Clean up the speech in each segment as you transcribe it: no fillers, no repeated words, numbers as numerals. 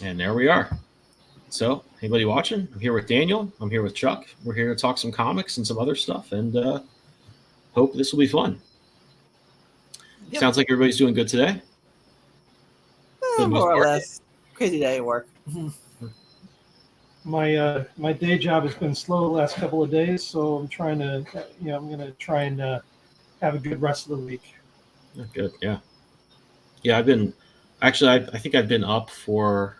And there we are. So, anybody watching? I'm here with Daniel. I'm here with Chuck. We're here to talk some comics and some other stuff, and hope this will be fun. Yep. Sounds like everybody's doing good today. For the most More or part. less. Crazy day at work. My day job has been slow the last couple of days, so I'm trying to, I'm going to try and have a good rest of the week. Good, yeah. Yeah, I've been actually. I think I've been up for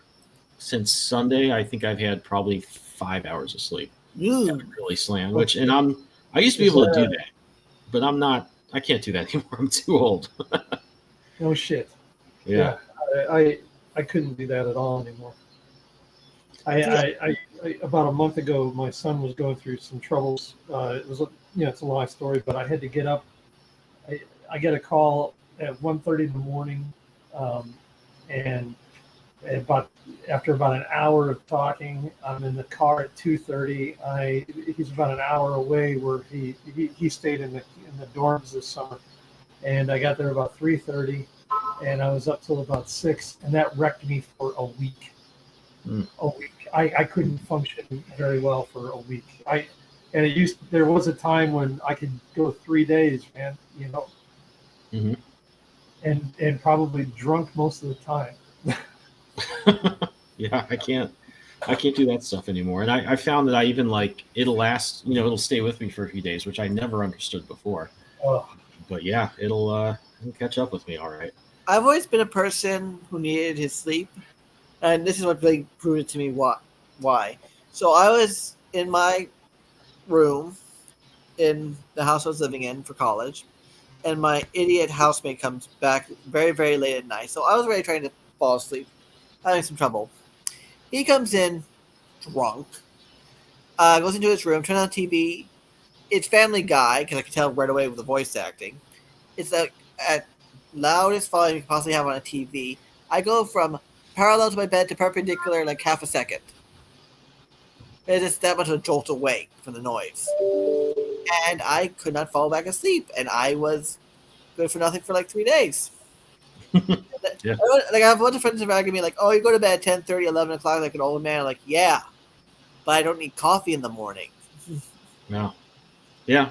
since Sunday. I think I've had probably 5 hours of sleep. Ooh. Really slammed. I used to be able to do that, but I'm not. I can't do that anymore. I'm too old. No shit. Yeah. I couldn't do that at all anymore. I about a month ago, my son was going through some troubles. It was it's a long story, but I had to get up. I get a call at 1:30 in the morning, and after about an hour of talking, I'm in the car at 2:30. He's about an hour away where he stayed in the dorms this summer, and I got there about 3:30, and I was up till about 6, and that wrecked me for a week. A week. I couldn't function very well for a week. There was a time when I could go 3 days, man. Mm-hmm. And probably drunk most of the time. Yeah, I can't do that stuff anymore. And I found that I even it'll last, it'll stay with me for a few days, which I never understood before. Oh. But yeah, it'll catch up with me all right. I've always been a person who needed his sleep, and this is what really proved it to me why. So I was in my room in the house I was living in for college, and my idiot housemate comes back very, very late at night. So I was already trying to fall asleep, having some trouble. He comes in drunk, goes into his room, turns on the TV. It's Family Guy, because I could tell right away with the voice acting. It's at loudest volume you can possibly have on a TV. I go from parallel to my bed to perpendicular like half a second. It's just that much of a jolt awake from the noise. And I could not fall back asleep, and I was good for nothing for 3 days. Yeah. I have a bunch of friends around me like, oh, you go to bed at 10:30, 11 o'clock like an old man. I'm like, yeah, but I don't need coffee in the morning. No. Yeah.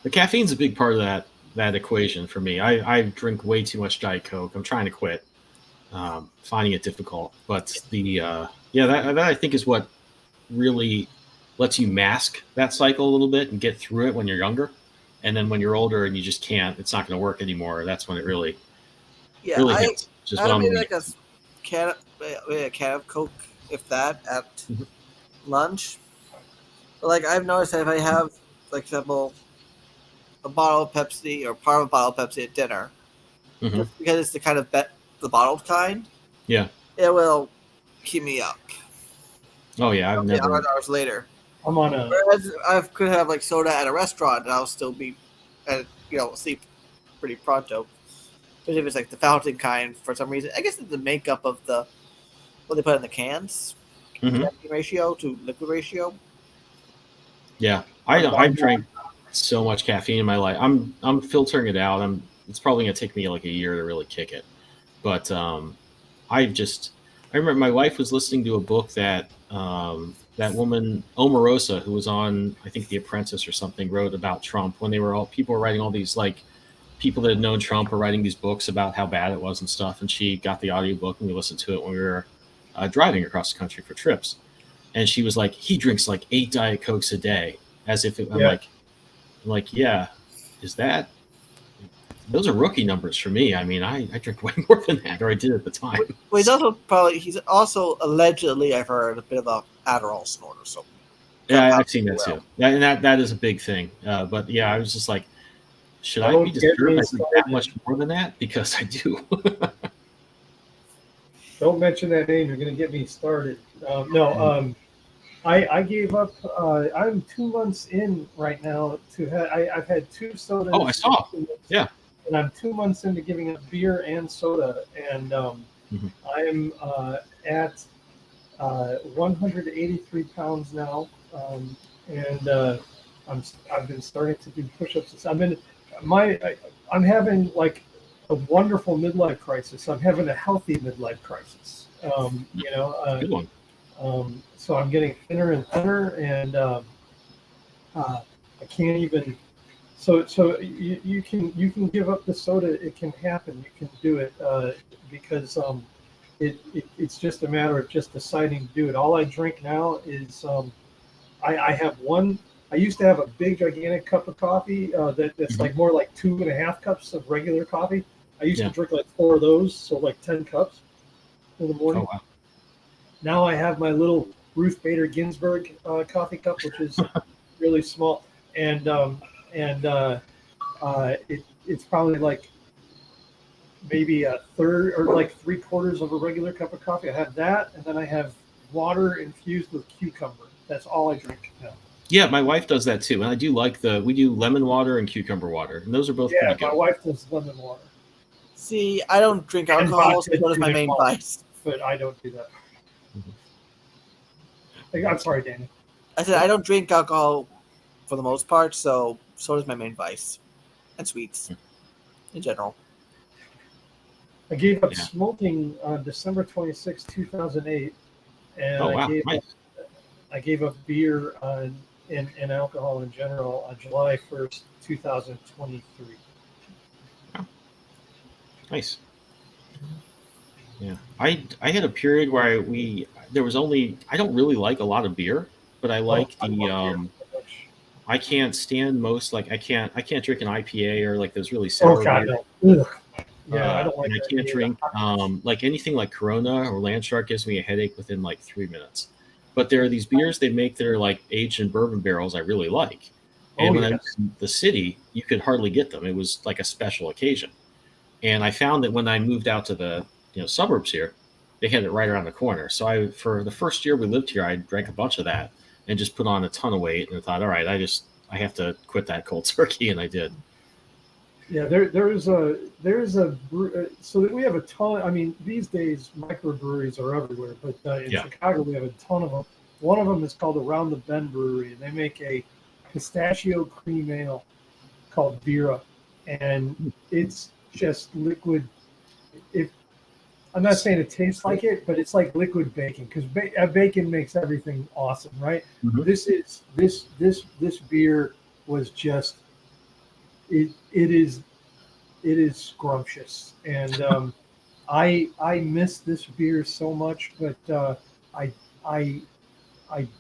The caffeine's a big part of that equation for me. I drink way too much Diet Coke. I'm trying to quit. Finding it difficult. But that I think is what really lets you mask that cycle a little bit and get through it when you're younger. And then when you're older and you just can't, it's not going to work anymore. That's when it really hits. Just I made a can of Coke, if that, at lunch. But I've noticed that if I have, for example, a bottle of Pepsi or part of a bottle of Pepsi at dinner, just because it's the kind of the bottled kind, yeah, it will keep me up. Oh yeah, I've never. Hours later, I'm on a. Whereas I could have soda at a restaurant and I'll still be, sleep pretty pronto. Especially if it's the fountain kind for some reason. I guess it's the makeup of what they put in the cans, caffeine ratio to liquid ratio. Yeah, I've drank so much caffeine in my life. I'm filtering it out. It's probably gonna take me a year to really kick it. But I remember my wife was listening to a book that that woman Omarosa, who was on I think The Apprentice or something, wrote about Trump when people were writing all these people that had known Trump were writing these books about how bad it was and stuff. And she got the audiobook and we listened to it when we were driving across the country for trips. And she was like, he drinks 8 Diet Cokes a day, as if I'm like, yeah, is that? Those are rookie numbers for me. I mean, I drink way more than that, or I did at the time. Well, he's also allegedly, I've heard, a bit of a Adderall snorter. So yeah, I've seen that too. And that is a big thing. But yeah, I was just like, should I be disturbed? I drink that much more than that because I do. Don't mention that name. You're going to get me started. I gave up. I'm 2 months in right now. I've had 2 sodas. Oh, I saw. Yeah. And I'm 2 months into giving up beer and soda, and I'm at 183 pounds now, and I've been starting to do push-ups. I'm having a wonderful midlife crisis. I'm having a healthy midlife crisis. Good one. So I'm getting thinner and thinner, and I can't even. So you can give up the soda. It can happen. You can do it because it's just a matter of just deciding to do it. All I drink now is I have one. I used to have a big gigantic cup of coffee that's like more like 2.5 cups of regular coffee. I used to drink like 4 of those, so like 10 cups in the morning. Oh, wow. Now I have my little Ruth Bader Ginsburg coffee cup, which is really small, and it's probably like maybe a third or like 3/4 of a regular cup of coffee. I have that, and then I have water infused with cucumber. That's all I drink now. Yeah, my wife does that too, and I do like we do lemon water and cucumber water, and those are both Yeah, pretty good. my wife does lemon water. See, I don't drink alcohol, so that is my main vice. But I don't do that. I'm sorry, Danny. I said I don't drink alcohol for the most part, so is my main vice, and sweets in general. I gave up smoking on December 26, 2008, and I gave up beer and alcohol in general on July 1st, 2023. Nice. Yeah, I had a period where there was only, I don't really like a lot of beer, but I like I can't stand most, like I can't drink an IPA or like those really sour beer. Yeah, I don't like and I can't drink like anything like Corona or Landshark gives me a headache within like 3 minutes. But there are these beers they make that are like aged in bourbon barrels I really like. And when I was in the city, you could hardly get them. It was like a special occasion. And I found that when I moved out to the suburbs here, they had it right around the corner. So for the first year we lived here, I drank a bunch of that and just put on a ton of weight. And I thought, all right, I have to quit that cold turkey, and I did. Yeah, so we have a ton. I mean, these days microbreweries are everywhere, but in Chicago we have a ton of them. One of them is called Around the Bend Brewery, and they make a pistachio cream ale called Vera, and it's just liquid. I'm not saying it tastes like it, but it's like liquid bacon, because bacon makes everything awesome, right? Mm-hmm. This beer was just. It is scrumptious, and I miss this beer so much, but I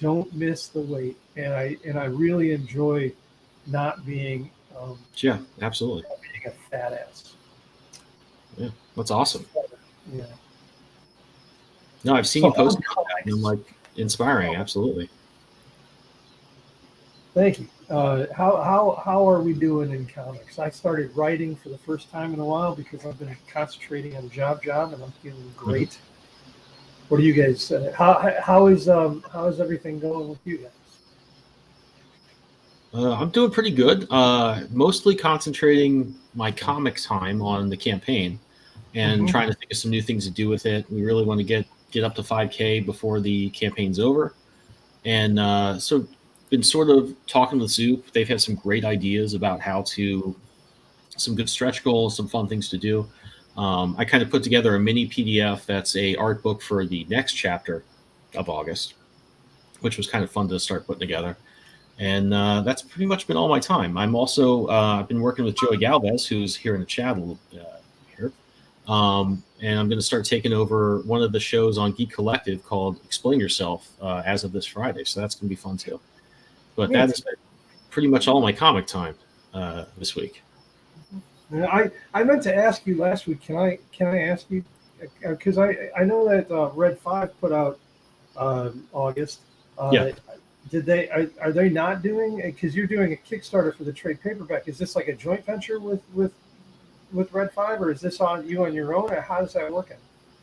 don't miss the wait, and I really enjoy not being absolutely being a fat ass. Yeah, that's awesome. Yeah. No, I've seen you post that, and I'm like inspiring. Absolutely. Thank you. How are we doing in comics? I started writing for the first time in a while because I've been concentrating on job, and I'm feeling great. Mm-hmm. What do you guys? How is everything going with you guys? I'm doing pretty good. Mostly concentrating my comics time on the campaign and trying to think of some new things to do with it. We really want to get up to 5K before the campaign's over, and so. Been sort of talking with Zoop. They've had some great ideas about some good stretch goals, some fun things to do. I kind of put together a mini PDF that's a art book for the next chapter of August, which was kind of fun to start putting together. And that's pretty much been all my time. I'm also I've been working with Joey Galvez, who's here in the chat a little here. And I'm going to start taking over one of the shows on Geek Collective called Explain Yourself as of this Friday. So that's going to be fun too. But that is pretty much all my comic time this week. I meant to ask you last week. Can I ask you? Because I know that Red 5 put out August. Did they? Are they not doing? Because you're doing a Kickstarter for the trade paperback. Is this like a joint venture with Red 5, or is this on your own? Or how does that work?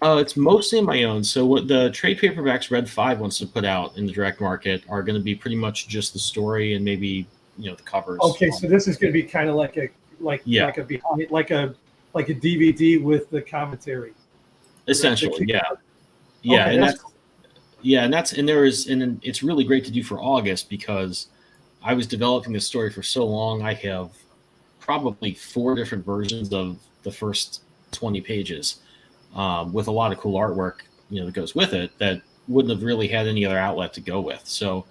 It's mostly on my own. So what the trade paperbacks Red 5 wants to put out in the direct market are going to be pretty much just the story and maybe the covers. Okay, so this is going to be kind of like a DVD with the commentary. Essentially, yeah, okay, and it's really great to do for August because I was developing this story for so long. I have probably 4 different versions of the first 20 pages, with a lot of cool artwork, that goes with it that wouldn't have really had any other outlet to go with. So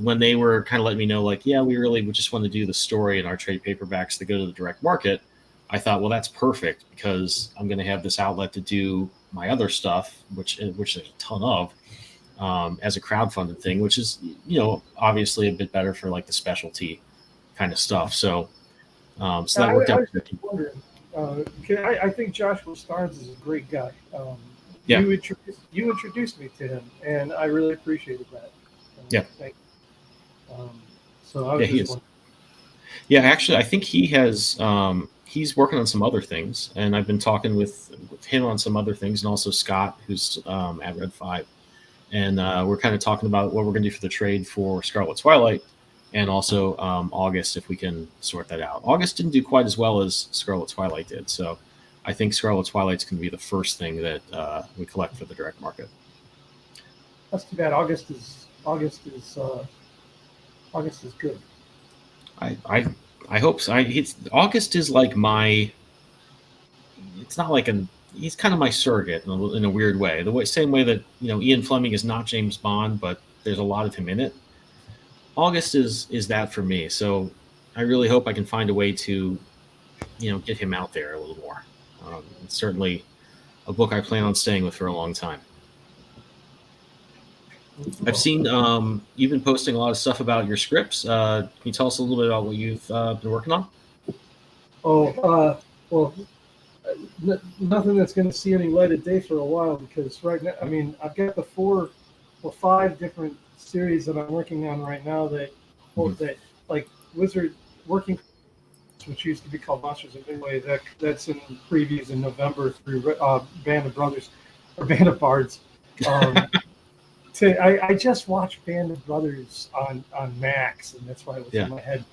when they were kind of letting me know, like, yeah, we really would just want to do the story in our trade paperbacks that go to the direct market, I thought, well, that's perfect, because I'm going to have this outlet to do my other stuff, which there's a ton of, as a crowdfunded thing, which is, obviously a bit better for like the specialty kind of stuff. So, so that worked out. I was just wondering, I think Joshua Starnes is a great guy. Yeah. You introduced me to him, and I really appreciated that. Yeah. Thank you. So I was he just is. Yeah, actually, I think he has. He's working on some other things, and I've been talking with him on some other things, and also Scott, who's at Red 5, and we're kind of talking about what we're going to do for the trade for Scarlet Twilight, and also August, if we can sort that out. August didn't do quite as well as Scarlet Twilight did, so I think Scarlet Twilight's going to be the first thing that we collect for the direct market. That's too bad. August is good. I hope so. August is like my. It's not like he's kind of my surrogate in a weird way. Same way that Ian Fleming is not James Bond, but there's a lot of him in it. August is that for me. So I really hope I can find a way to, get him out there a little more. It's certainly a book I plan on staying with for a long time. I've seen you've been posting a lot of stuff about your scripts. Can you tell us a little bit about what you've been working on? Well, nothing that's going to see any light of day for a while, because right now, I've got the 4 or 5 different series that I'm working on right now that like Wizard Working, which used to be called Monsters of Midway. That's in previews in November through Band of Brothers or Band of Bards. I just watched Band of Brothers on Max, and that's why it was in my head.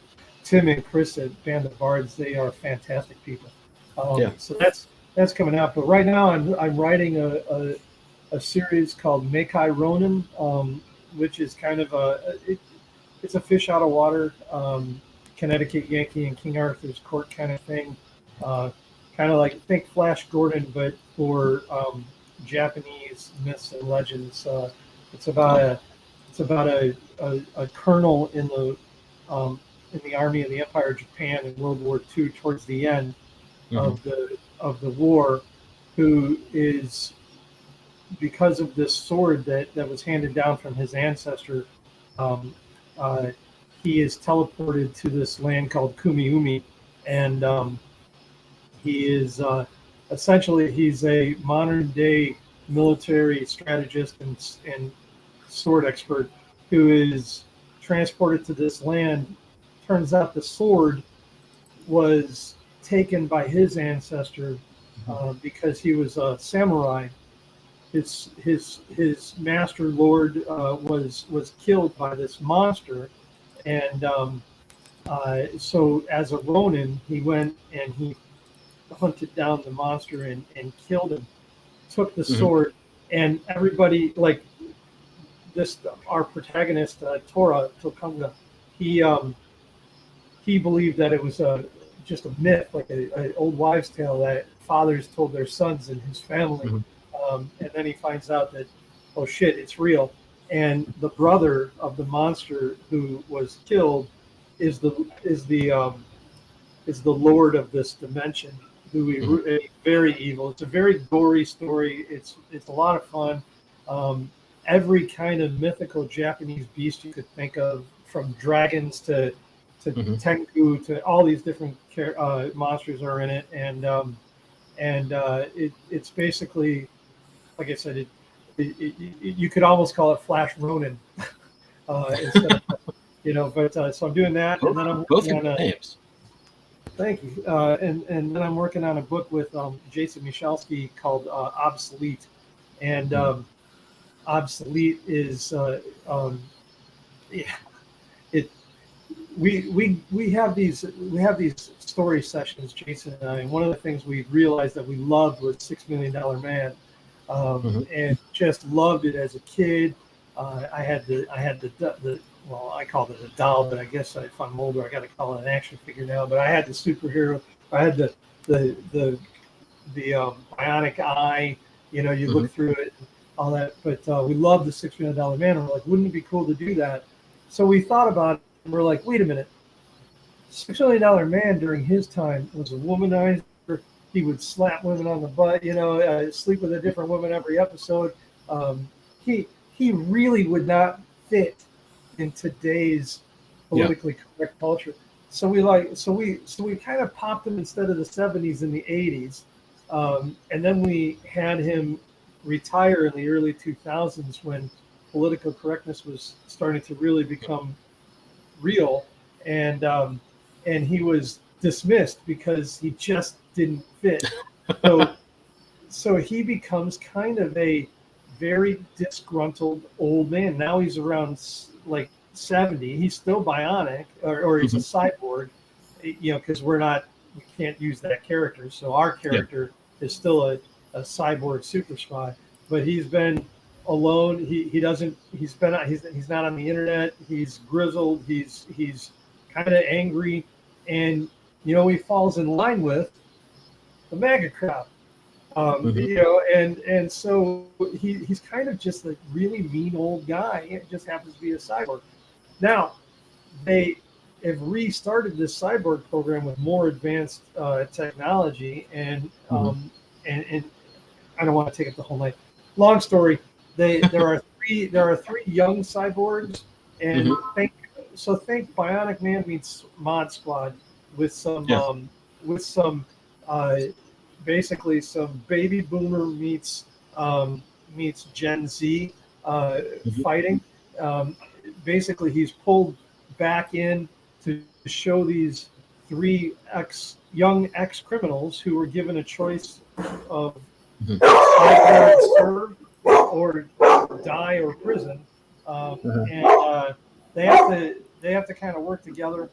Tim and Chris at Band of Bards, they are fantastic people. So that's coming out. But right now I'm writing a series called Makai Ronin, which is kind of it's a fish out of water, Connecticut Yankee and King Arthur's Court kind of thing. Kind of like, think Flash Gordon, but for Japanese myths and legends. It's about a colonel in the army of the Empire of Japan in World War II, towards the end of the war, who is, because of this sword that was handed down from his ancestor, he is teleported to this land called Kumiumi, and he is essentially, he's a modern day military strategist and sword expert who is transported to this land. Turns out the sword was taken by his ancestor because he was a samurai. His master lord was killed by this monster, and so as a Ronin, he went and he hunted down the monster and killed him. Took the sword, and everybody, like this, our protagonist Tora Tokunga, he believed that it was just a myth, like an old wives' tale that fathers told their sons in his family. And then he finds out that, oh shit, it's real. And the brother of the monster who was killed is the lord of this dimension, who is very evil. It's a very gory story. It's a lot of fun. Every kind of mythical Japanese beast you could think of, from dragons to Tengu to all these different monsters are in it, and it's basically, like I said, you could almost call it Flash Ronin, instead of, But so I'm doing that, and then I'm both working on names. Thank you, and then I'm working on a book with Jason Michalski called Obsolete, and Obsolete is we have these story sessions, Jason and I, and one of the things we realized that we loved was $6 Million Man, and just loved it as a kid. I had the well, I called it a doll, but I guess if I'm older, I got to call it an action figure now. But I had the superhero. I had the bionic eye. You know, you Mhm. look through it, all that. But we love the $6 million man. And we're like, wouldn't it be cool to do that? So we thought about it, and we're like, wait a minute. $6 million man during his time was a womanizer. He would slap women on the butt, sleep with a different woman every episode. Um, he really would not fit in today's Yeah. politically correct culture. So we kind of popped him instead of the 70s in the 80s, and then we had him retire in the early 2000s when political correctness was starting to really become real, and he was dismissed because he just didn't fit. So so he becomes kind of a very disgruntled old man. Now he's around like 70. He's still bionic, or he's a cyborg, because we can't use that character. So our character is still a cyborg super spy, but he's been alone. He doesn't. He's not on the internet. He's grizzled. He's kind of angry, and he falls in line with the MAGA crowd. And so he's kind of just a really mean old guy. It just happens to be a cyborg. Now they have restarted this cyborg program with more advanced technology, and and I don't want to take up the whole night. Long story. There are three young cyborgs, and think Bionic Man meets Mod Squad with some basically some baby boomer meets Gen Z fighting. Basically, he's pulled back in to show these three young ex criminals who were given a choice of either serve or die or prison, and they have to kind of work together.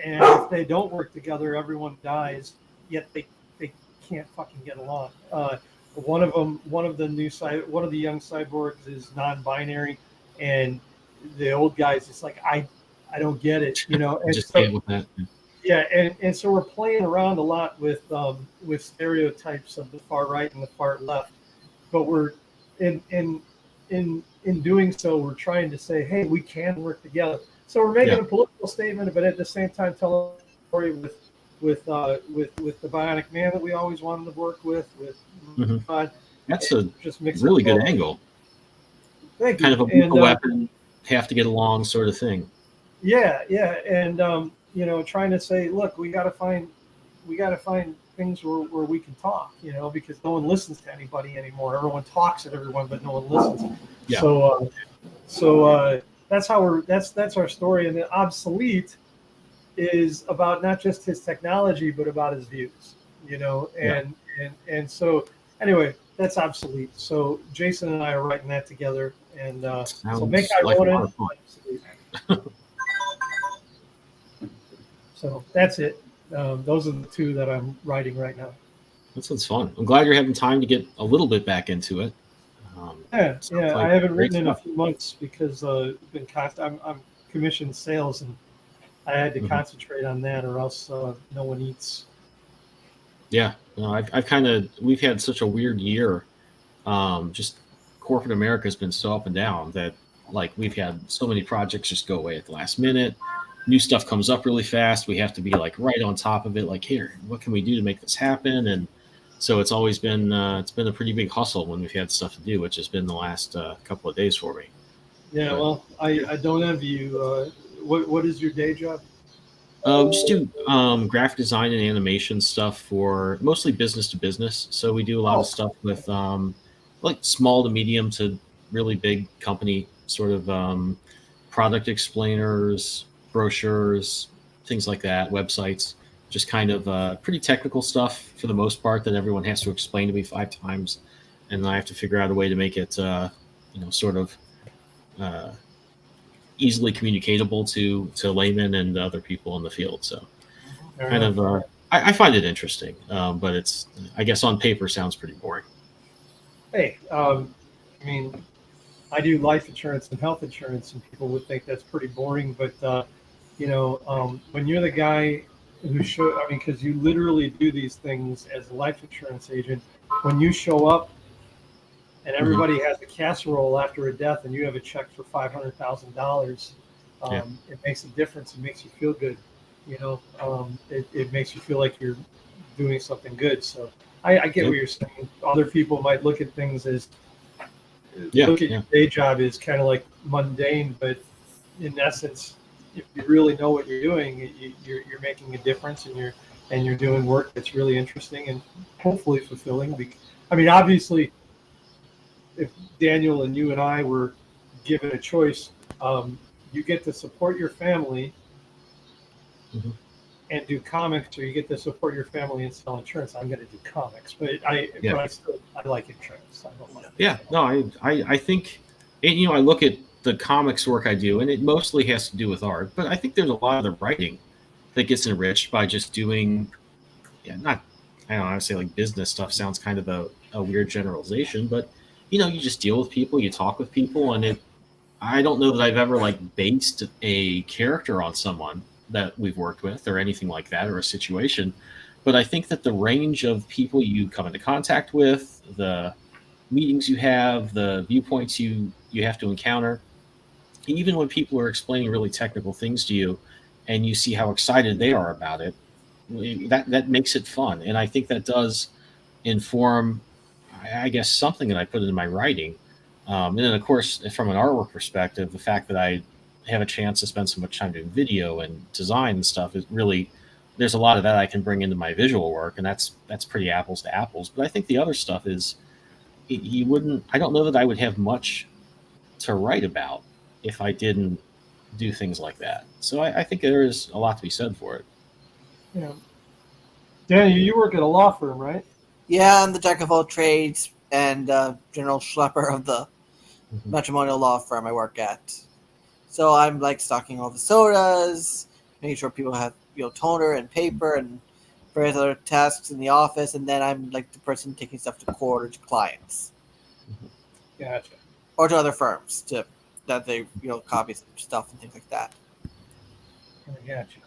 And if they don't work together, everyone dies. Yet they can't fucking get along. One of the young cyborgs is non-binary, and the old guy's just like, I don't get it, And Just so, can't with that. yeah, and so we're playing around a lot with stereotypes of the far right and the far left, but we're in doing so, we're trying to say, hey, we can work together. So we're making a political statement, but at the same time telling a story with the Bionic Man that we always wanted to work with. That's a just mix really good angle. Thank kind you. of a weapon, have to get along sort of thing. Yeah, and trying to say, look, we got to find things where we can talk, because no one listens to anybody anymore. Everyone talks at everyone, but no one listens. Yeah. So that's how that's our story. And the Obsolete is about not just his technology, but about his views, and so anyway, that's Obsolete. So Jason and I are writing that together, and so make Irona Obsolete. So that's it. Those are the two that I'm writing right now. That sounds fun. I'm glad you're having time to get a little bit back into it. Like I haven't written in a few months because I'm commissioned sales, and I had to concentrate on that, or else no one eats. Yeah, no, we've had such a weird year. Just corporate America has been so up and down that we've had so many projects just go away at the last minute. New stuff comes up really fast. We have to be right on top of it. Here, what can we do to make this happen? And so it's always been a pretty big hustle when we've had stuff to do, which has been the last couple of days for me. Yeah, well, I don't envy you. What is your day job? Just do graphic design and animation stuff for mostly business to business. So we do a lot of stuff with small to medium to really big company sort of product explainers, brochures, things like that, websites, just kind of pretty technical stuff for the most part that everyone has to explain to me 5 times. And then I have to figure out a way to make it, sort of easily communicatable to laymen and other people in the field. So kind of, I find it interesting, but it's, I guess on paper sounds pretty boring. Hey, I mean, I do life insurance and health insurance, and people would think that's pretty boring. But when you're the guy who show, I mean, because you literally do these things as a life insurance agent, when you show up and everybody has a casserole after a death, and you have a check for $500,000, Yeah. it makes a difference. It makes you feel good. It makes you feel like you're doing something good. So I get what you're saying. Other people might look at things as your day job is kind of like mundane, but in essence, if you really know what you're doing, you're making a difference, and you're doing work that's really interesting and hopefully fulfilling. I mean, obviously, if Daniel and you and I were given a choice, you get to support your family and do comics, or you get to support your family and sell insurance. I'm going to do comics, but I like insurance. I don't like it. No, I think, and, I look at the comics work I do, and it mostly has to do with art, but I think there's a lot of the writing that gets enriched by just doing, I don't know, I say like business stuff sounds kind of a weird generalization, but you just deal with people, you talk with people, and I don't know that I've ever like based a character on someone that we've worked with or anything like that, or a situation. But I think that the range of people you come into contact with, the meetings you have, the viewpoints you have to encounter, even when people are explaining really technical things to you and you see how excited they are about it, that makes it fun. And I think that does inform, I guess, something that I put into my writing. And then, of course, from an artwork perspective, the fact that I have a chance to spend so much time doing video and design and stuff is really, there's a lot of that I can bring into my visual work, and that's pretty apples to apples. But I think the other stuff is, I don't know that I would have much to write about if I didn't do things like that. So I think there is a lot to be said for it. Yeah. Daniel, you work at a law firm, right? Yeah, I'm the jack of all trades and general schlepper of the matrimonial law firm I work at. So I'm like stocking all the sodas, making sure people have toner and paper and various other tasks in the office, and then I'm like the person taking stuff to court or to clients. Gotcha. Or to other firms that they copy some stuff and things like that. I gotcha.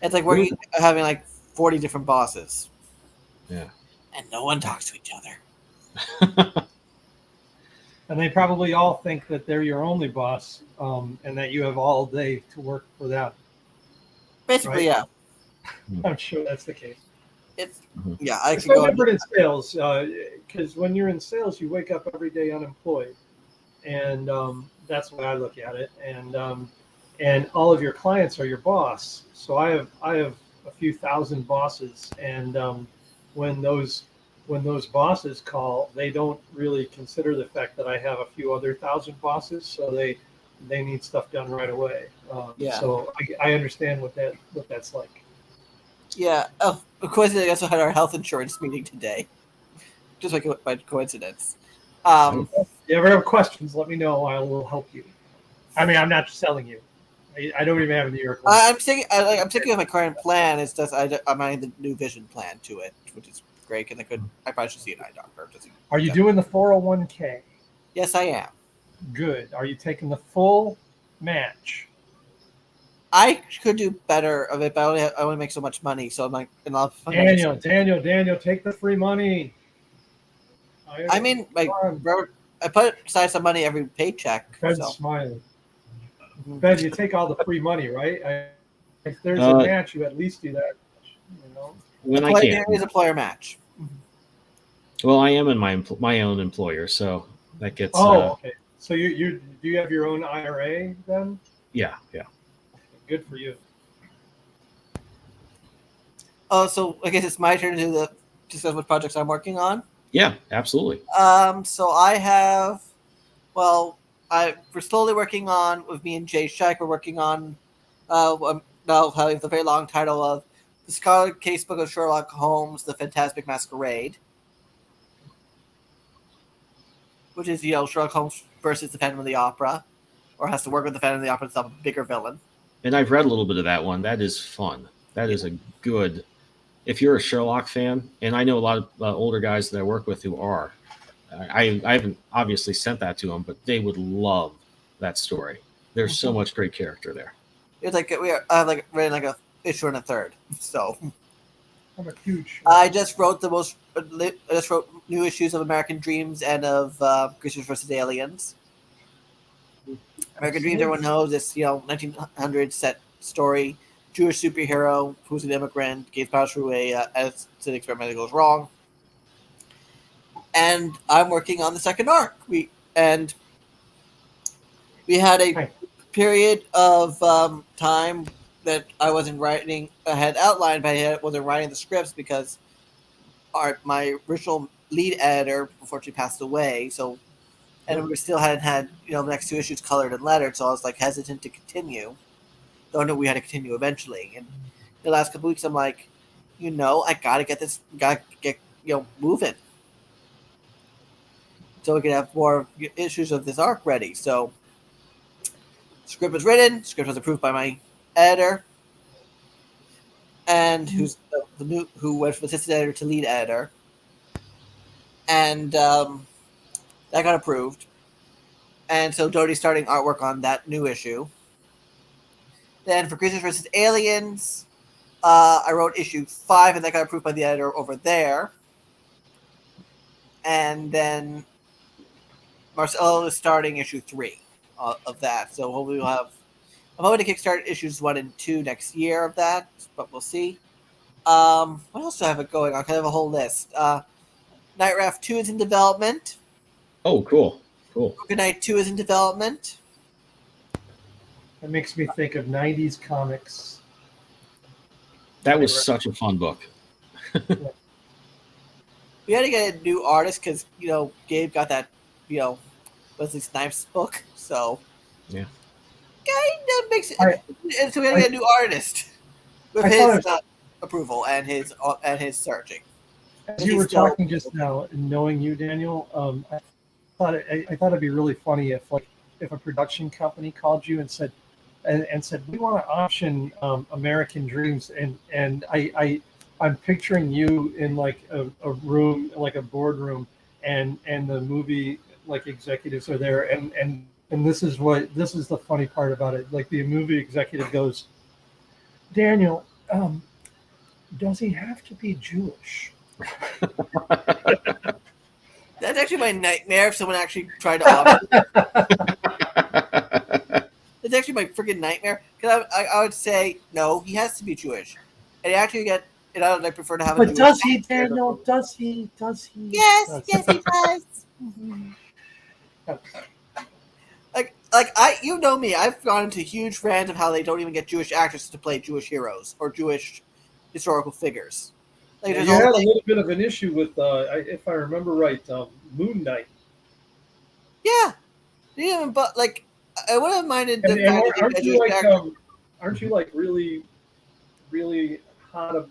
It's like having like 40 different bosses. Yeah. And no one talks to each other. And they probably all think that they're your only boss, and that you have all day to work for them. Basically, right? Yeah. I'm sure that's the case. It's I it's no different in sales, because when you're in sales, you wake up every day unemployed, and that's the way I look at it. And all of your clients are your boss. So I have a few thousand bosses, and when those bosses call, they don't really consider the fact that I have a few other thousand bosses, so they need stuff done right away. So I understand what that's like. Yeah. Oh, of course, I also had our health insurance meeting today, just like by coincidence. If you ever have questions, let me know. I will help you. I mean, I'm not selling you. I don't even have a New York. I'm thinking of my current plan. It's just I'm adding the new vision plan to it, which is great. And I probably should see an eye doctor. Are you doing the 401k? Yes, I am. Good. Are you taking the full match? I could do better of it, but I only make so much money. So I'm like, Daniel, take the free money. I mean, like, bro, I put aside some money every paycheck. Ben's smiling. Ben, you take all the free money, right? If there's a match, you at least do that. When I can. It's employer match. Well, I am in my own employer, so that gets. Okay. So you do you have your own IRA then? Yeah. Good for you. Oh, so I guess it's my turn to discuss what projects I'm working on. Yeah, absolutely. So I have, we're slowly working on, with me and Jay Shack, we're working on, now having the very long title of The Scarlet Casebook of Sherlock Holmes, The Phantasmic Masquerade, which is, Sherlock Holmes versus the Phantom of the Opera, or has to work with the Phantom of the Opera to stop a bigger villain. And I've read a little bit of that one. That is fun. That is a good, if you're a Sherlock fan, and I know a lot of older guys that I work with who are, I haven't obviously sent that to them, but they would love that story. There's so much great character there. It's like I have like written like a issue and a third. So I'm a huge. I just wrote I just wrote new issues of American Dreams and of Creatures vs. Aliens. American Dreams, everyone knows, it's 1900s set story. Jewish superhero who's an immigrant gets passed through as an experiment that goes wrong. And I'm working on the second arc. We had a period of time that I wasn't writing. I had outlined, but I wasn't writing the scripts because my original lead editor unfortunately passed away. So, and we still hadn't had the next two issues colored and lettered. So I was like hesitant to continue. Though I knew we had to continue eventually. And the last couple weeks, I'm like, I gotta get this, moving, so we can have more issues of this arc ready. So, script was written, script was approved by my editor, and who went from assistant editor to lead editor, and that got approved. And so Doty's starting artwork on that new issue. Then for Creatures vs. Aliens, I wrote issue 5, and that got approved by the editor over there. And then Marcelo is starting issue 3 of that. So hopefully we'll have. I'm hoping to kickstart issues 1 and 2 next year of that, but we'll see. What else do I have it going on? I have a whole list. Night Raft 2 is in development. Oh, cool. Good Night 2 is in development. It makes me think of 90s comics. That was such a fun book. We had to get a new artist because, Gabe got that, Wesley Snipes book. So, yeah. Kind of makes it. So we had to get a new artist with his approval and his searching. As you were talking just now, and knowing you, Daniel, I thought it'd be really funny if a production company called you and said we want to option American Dreams, and I'm picturing you in like a room, like a boardroom, and the movie executives are there, and this is the funny part about it. Like the movie executive goes, Daniel, does he have to be Jewish? That's actually my nightmare if someone actually tried to option. It's actually my freaking nightmare because I would say no, he has to be Jewish, and actually I would prefer to have. But does he, Daniel? Does he? Yes, he does. Mm-hmm. You know me. I've gone into huge rants of how they don't even get Jewish actors to play Jewish heroes or Jewish historical figures. You had a little bit of an issue with, if I remember right, Moon Knight. Yeah, but I wouldn't have minded. Aren't you really, really hot of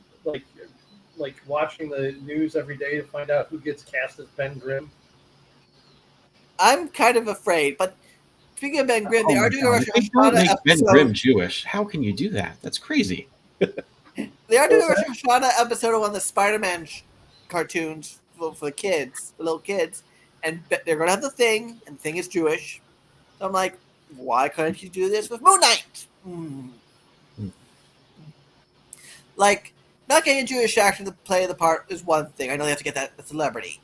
like watching the news every day to find out who gets cast as Ben Grimm? I'm kind of afraid, but speaking of Ben Grimm, they are doing a Rosh Hashanah episode. Ben Grimm Jewish? How can you do that? That's crazy. They are doing a Rosh Hashanah episode of one of the Spider-Man cartoons for the kids, the little kids, and they're going to have the Thing, and the Thing is Jewish. So I'm like, why couldn't you do this with Moon Knight? Not getting a Jewish actor to play the part is one thing. I know they have to get that celebrity,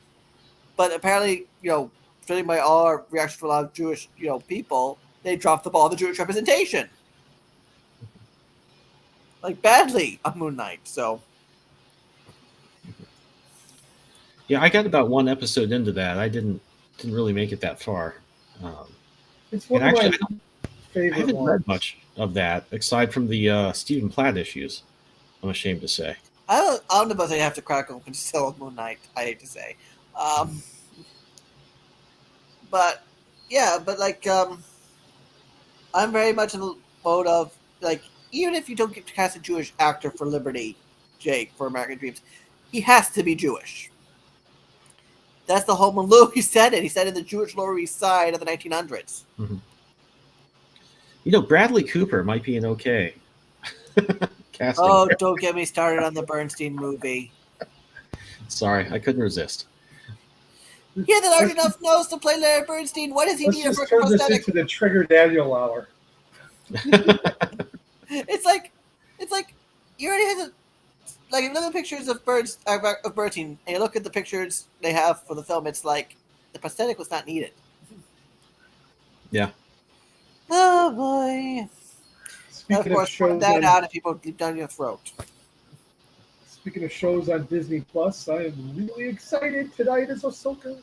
but apparently, judging by all our reactions from a lot of Jewish, people, they dropped the ball on the Jewish representation. Badly on Moon Knight, so. Yeah, I got about one episode into that. I didn't really make it that far. It's one of my favorite I haven't ones. read much of that, aside from the Stephen Platt issues, I'm ashamed to say. I don't know about you have to crack open to sell Moon Knight, I hate to say. But, yeah, I'm very much in the mode of, even if you don't get to cast a Jewish actor for Liberty, Jake, for American Dreams, he has to be Jewish. That's the whole Malou. He said it. He said in the Jewish Lower East Side of the 1900s. Mm-hmm. Bradley Cooper might be an okay casting. Oh, don't get me started on the Bernstein movie. Sorry, I couldn't resist. He had a large enough nose to play Larry Bernstein. What does he Let's need a just freaking turn this prosthetic? into the Trigger Daniel hour. It's like you already have a, like, you look at pictures of Bernstein, and you look at the pictures they have for the film. It's like the prosthetic was not needed. Yeah. Oh boy! Speaking Of course, point that out, and people deep down your throat. Speaking of shows on Disney Plus, I am really excited. Tonight is Ahsoka.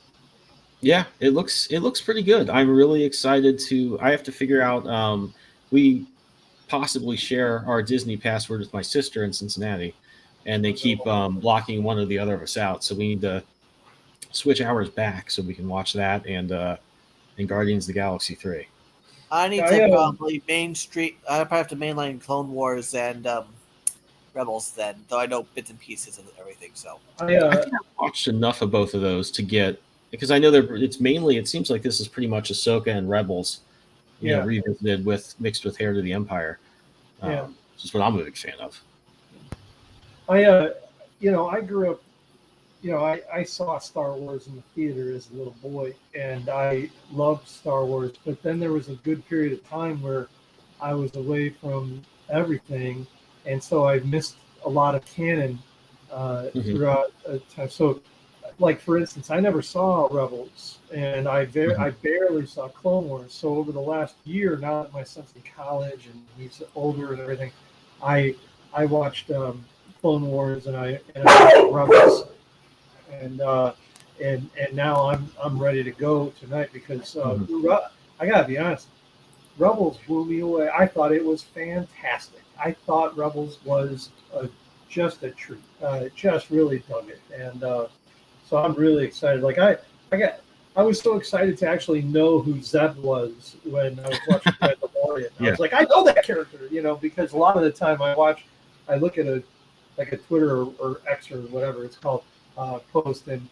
Yeah, it looks pretty good. I'm really excited to. I have to figure out. We possibly share our Disney password with my sister in Cincinnati, and they keep locking one or the other of us out. So we need to switch hours back so we can watch that and Guardians of the Galaxy 3. I need to probably I probably have to mainline Clone Wars and Rebels then, though I know bits and pieces of everything. So I think I've watched enough of both of those to get, because I know it's mainly, it seems like this is pretty much Ahsoka and Rebels, you know, revisited mixed with Heir to the Empire. Which is what I'm a big fan of. I grew up, I saw Star Wars in the theater as a little boy, and I loved Star Wars. But then there was a good period of time where I was away from everything, and so I missed a lot of canon throughout time. So, like, for instance, I never saw Rebels, and I barely saw Clone Wars. So over the last year, now that my son's in college and he's older and everything, I watched Clone Wars and I watched Rebels, and now I'm ready to go tonight because I gotta be honest, Rebels blew me away. I thought it was fantastic. I thought Rebels was just a treat. Just really dug it, and so I'm really excited. Like I was so excited to actually know who Zeb was when I was watching Mandalorian. I was like, I know that character, because a lot of the time I look at a Twitter or X or whatever it's called post and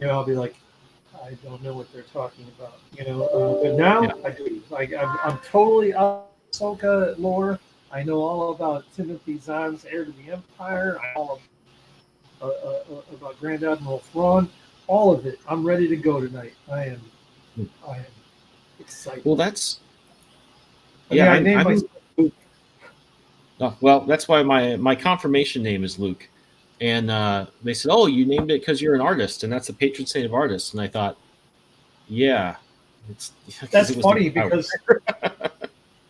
I'll be like, I don't know what they're talking about, but now I do. Like I'm totally up Ahsoka lore. I know all about Timothy Zahn's Heir to the Empire. I know all about Grand Admiral Thrawn. All of it. I'm ready to go tonight. I am excited. Well, that's I named myself Luke. Well, that's why my confirmation name is Luke. And they said, "Oh, you named it because you're an artist, and that's the patron saint of artists." And I thought, that's funny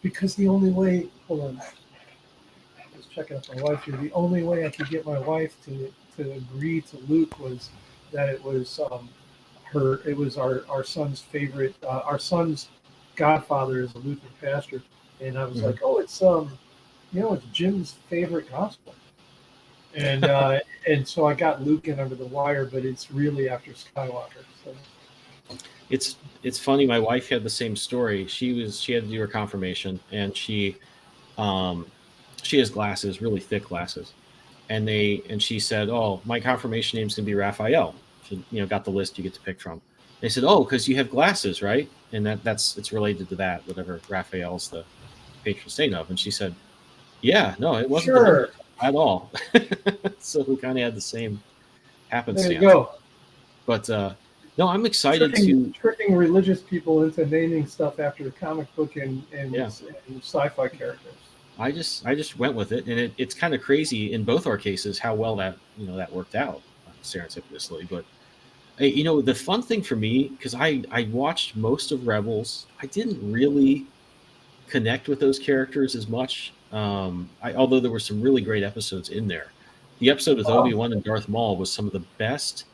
because the only way. Hold on, I was checking up my wife here. The only way I could get my wife to agree to Luke was that it was It was our son's favorite. Our son's godfather is a Lutheran pastor, and I was like, "Oh, it's it's Jim's favorite gospel." And so I got Luke in under the wire, but it's really after Skywalker. So. It's funny. My wife had the same story. She had to do her confirmation, and she has glasses, really thick glasses, and she said, "Oh, my confirmation name's gonna be Raphael." She got the list you get to pick from. They said, "Oh, because you have glasses, right?" And it's related to that, whatever Raphael's the patron saint of. And she said, "Yeah, no, it wasn't sure. At all." So we kind of had the same happenstance. There you go. But no, I'm excited tricking religious people into naming stuff after comic book and sci-fi characters. I just went with it, and it's kind of crazy in both our cases how well that worked out serendipitously. But the fun thing for me, because I watched most of Rebels, I didn't really connect with those characters as much. Although there were some really great episodes in there. The episode with Obi-Wan and Darth Maul was some of the best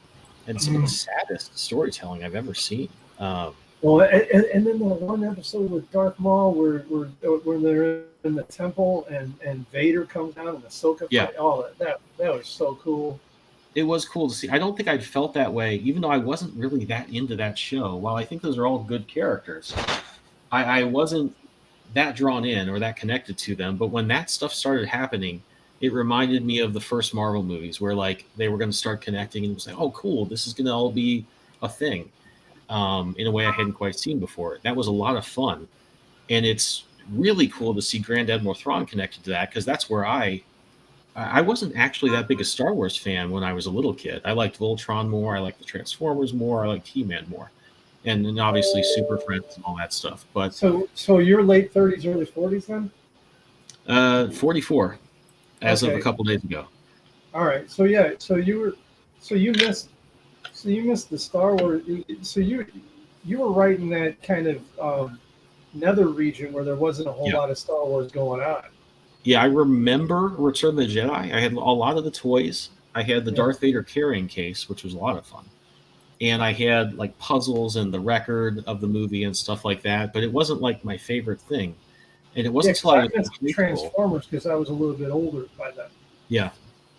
and some of the saddest storytelling I've ever seen. Well, and then the one episode with Darth Maul where they're in the temple and Vader comes out and Ahsoka fight. Oh, that was so cool. It was cool to see. I don't think I'd felt that way, even though I wasn't really that into that show. While I think those are all good characters, I wasn't that drawn in or that connected to them. But when that stuff started happening, it reminded me of the first Marvel movies where like they were going to start connecting and say, "Oh, cool, this is going to all be a thing," in a way I hadn't quite seen before. That was a lot of fun, and it's really cool to see Grand Admiral Thrawn connected to that, because that's where I I wasn't actually that big a Star Wars fan when I was a little kid. I liked Voltron more. I liked the Transformers more. I liked He-Man more, and then obviously Super Friends and all that stuff. But So you're late 30s, early 40s then? 44 as of a Okay. couple days ago. All right. So yeah. So you missed. So you missed the Star Wars. So you were right in that kind of nether region where there wasn't a whole Yeah. lot of Star Wars going on. Yeah, I remember Return of the Jedi. I had a lot of the toys. I had the Yeah. Darth Vader carrying case, which was a lot of fun. And I had like puzzles and the record of the movie and stuff like that, but it wasn't like my favorite thing. And it Yeah, wasn't 'cause until I I was in missed high school. Transformers because I was a little bit older by then. Yeah.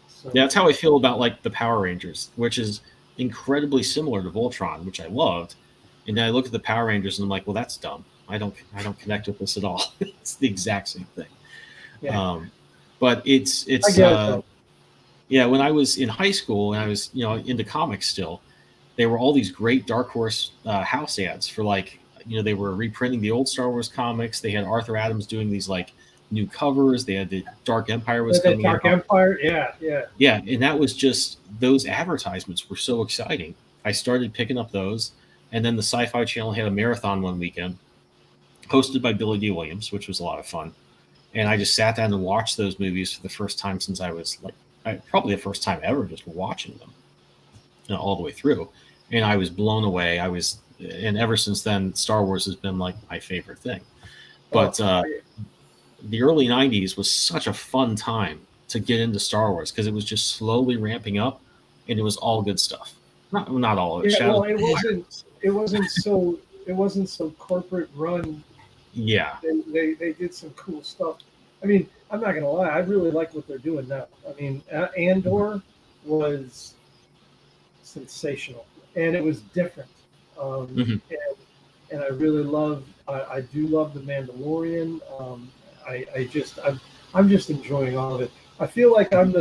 So, Yeah, that's how I feel about like the Power Rangers, which is incredibly similar to Voltron, which I loved. And then I look at the Power Rangers and I'm like, well, that's dumb. I don't connect with this at all. It's the exact same thing. yeah. But it's I get it, though. yeah, when I was in high school and I was into comics still, there were all these great Dark Horse house ads for like they were reprinting the old Star Wars comics. They had Arthur Adams doing these like new covers. They had the Dark Empire was That coming Dark out. Empire, yeah. Yeah, and that was just those advertisements were so exciting. I started picking up those, and then the Sci-Fi Channel had a marathon one weekend, hosted by Billy D. Williams, which was a lot of fun. And I just sat down and watched those movies for the first time since I was probably the first time ever, just watching them all the way through. And I was blown away. And ever since then, Star Wars has been like my favorite thing. But the early 90s was such a fun time to get into Star Wars because it was just slowly ramping up and it was all good stuff. Not all of it. Yeah, well, Shadows- it wasn't so corporate run. Yeah. They did some cool stuff. I mean, I'm not gonna lie, I really like what they're doing now. I mean, Andor was sensational, and it was different. Mhm. And I really I do love the Mandalorian. I'm just enjoying all of it. I feel like I'm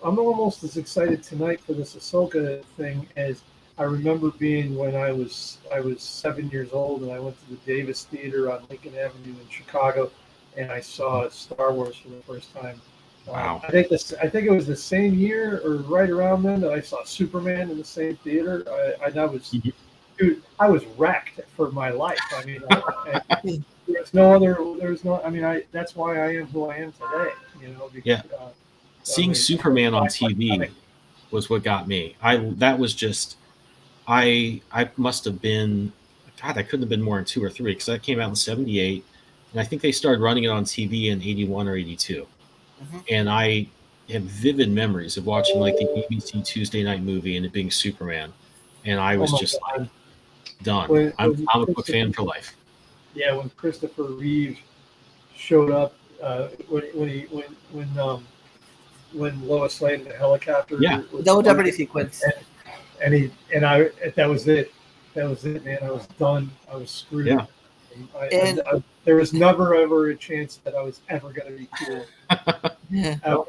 almost as excited tonight for this Ahsoka thing as I remember being when I was 7 years old and I went to the Davis Theater on Lincoln Avenue in Chicago, and I saw Star Wars for the first time. Wow. I think it was the same year or right around then that I saw Superman in the same theater. Dude, I was wrecked for my life. I mean, there's no. I mean, that's why I am who I am today. Because, Yeah. Seeing Superman on TV was what got me. I must have been, God, I couldn't have been more than 2 or 3 because that came out in '78, and I think they started running it on TV in '81 or '82. Mhm. And I have vivid memories of watching like the ABC Tuesday night movie and it being Superman, and I was just like done. I'm a comic book fan for life. Yeah, when Christopher Reeve showed up, when Lois Lane in the helicopter, Yeah. No Jeopardy sequence. That was it. That was it, man. I was done. I was screwed. Yeah. There was never ever a chance that I was ever going to be cool. Yeah.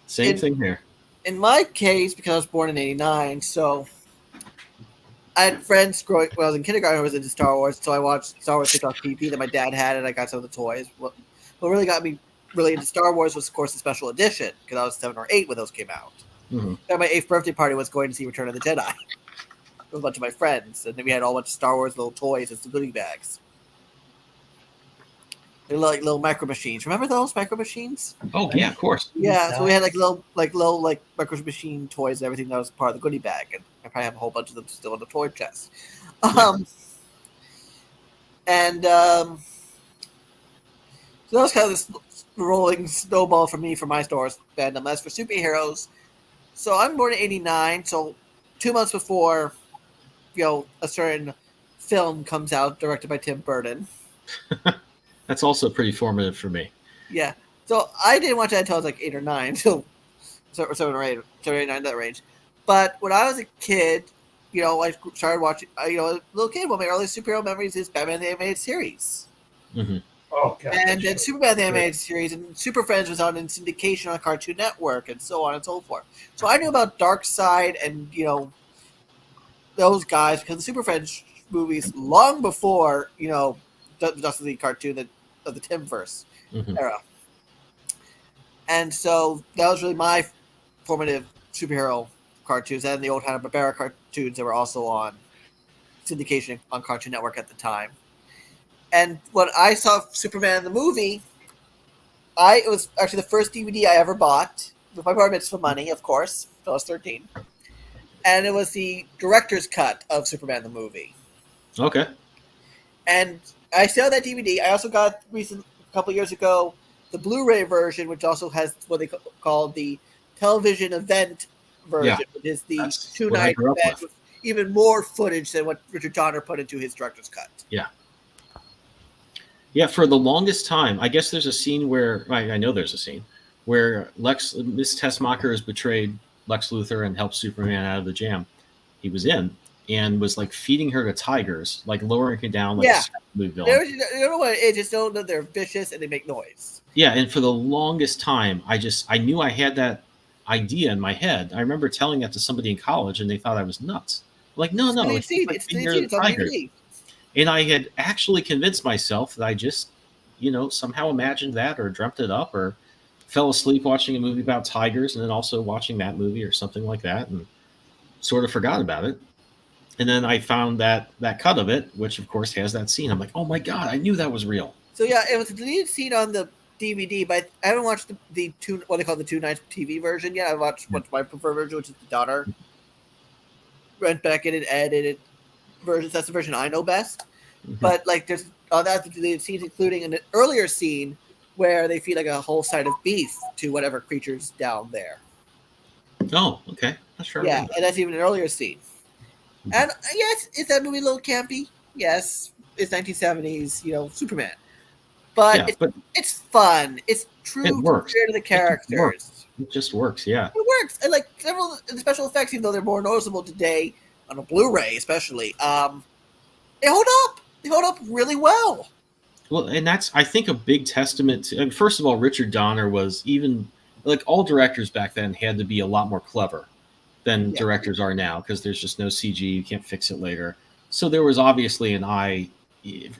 Same thing here. In my case, because I was born in '89, so I had friends growing when I was in kindergarten who was into Star Wars, so I watched Star Wars on TV that my dad had, and I got some of the toys. What really got me really into Star Wars was, of course, the special edition, because I was 7 or 8 when those came out. Mhm. And my 8th birthday party was going to see Return of the Jedi with a bunch of my friends, and then we had all a bunch of Star Wars little toys and some goodie bags. They're like little micro machines. Remember those micro machines? Oh yeah, of course. Yeah, so we had little micro machine toys and everything that was part of the goodie bag, and I probably have a whole bunch of them still in the toy chest. So that was kind of this rolling snowball for me for my Star Wars fandom. As for superheroes, so I'm born in '89, so 2 months before, a certain film comes out directed by Tim Burton. That's also pretty formative for me. Yeah. So I didn't watch that until I was like 8 or 9, so 7 or 8, 7 or 9, that range. But when I was a kid, I started watching, a little kid, one of my earliest superhero memories is Batman the Animated Series. Mm-hmm. Oh, God. And then Superman the Animated Series and Super Friends was on in syndication on Cartoon Network and so on and so forth. So I knew about Darkseid and, those guys because the Super Friends movies long before, the Justice League cartoon of the Timverse era. And so that was really my formative superhero cartoons, and the old Hanna-Barbera cartoons that were also on syndication on Cartoon Network at the time. And when I saw Superman the movie, it was actually the first DVD I ever bought with my bar mitzvah money, of course. I was 13, and it was the director's cut of Superman the movie. Okay. And I still have that DVD. I also got a couple years ago the Blu-ray version, which also has what they call the television event version, which is the That's 2 what I night grew up event with even more footage than what Richard Donner put into his director's cut. Yeah. Yeah, for the longest time, I guess there's a scene where I know there's a scene where Miss Tessmacher has betrayed Lex Luthor and helped Superman out of the jam he was in, and was like feeding her to tigers, like lowering her down like a movie villain. You don't know what it is, just know that they're vicious and they make noise. Yeah, and for the longest time, I knew I had that idea in my head. I remember telling that to somebody in college, and they thought I was nuts. Like, no, It's on DVD. And I had actually convinced myself that I just, somehow imagined that or dreamt it up or fell asleep watching a movie about tigers and then also watching that movie or something like that and sort of forgot about it. And then I found that cut of it, which of course has that scene. I'm like, oh my God, I knew that was real. So yeah, it was a deleted scene on the DVD, but I haven't watched the what they call the 2 nights TV version yet. I watched what's my preferred version, which is the Donner went back in and edited versions. That's the version I know best. Mm-hmm. But like there's on that deleted scenes, including an earlier scene where they feed like a whole side of beef to whatever creatures down there. Oh, okay. Not sure. Yeah, and that's even an earlier scene. And yes, is that movie a little campy? Yes, it's 1970s, Superman. But it's fun. It's true to the characters. It just works, yeah. It works. And like several of the special effects, even though they're more noticeable today on a Blu-ray especially, they hold up. They hold up really well. Well, and that's, I think, a big testament to, first of all, Richard Donner was even, like all directors back then had to be a lot more clever than directors are now because there's just no CG. You can't fix it later. So there was obviously an eye.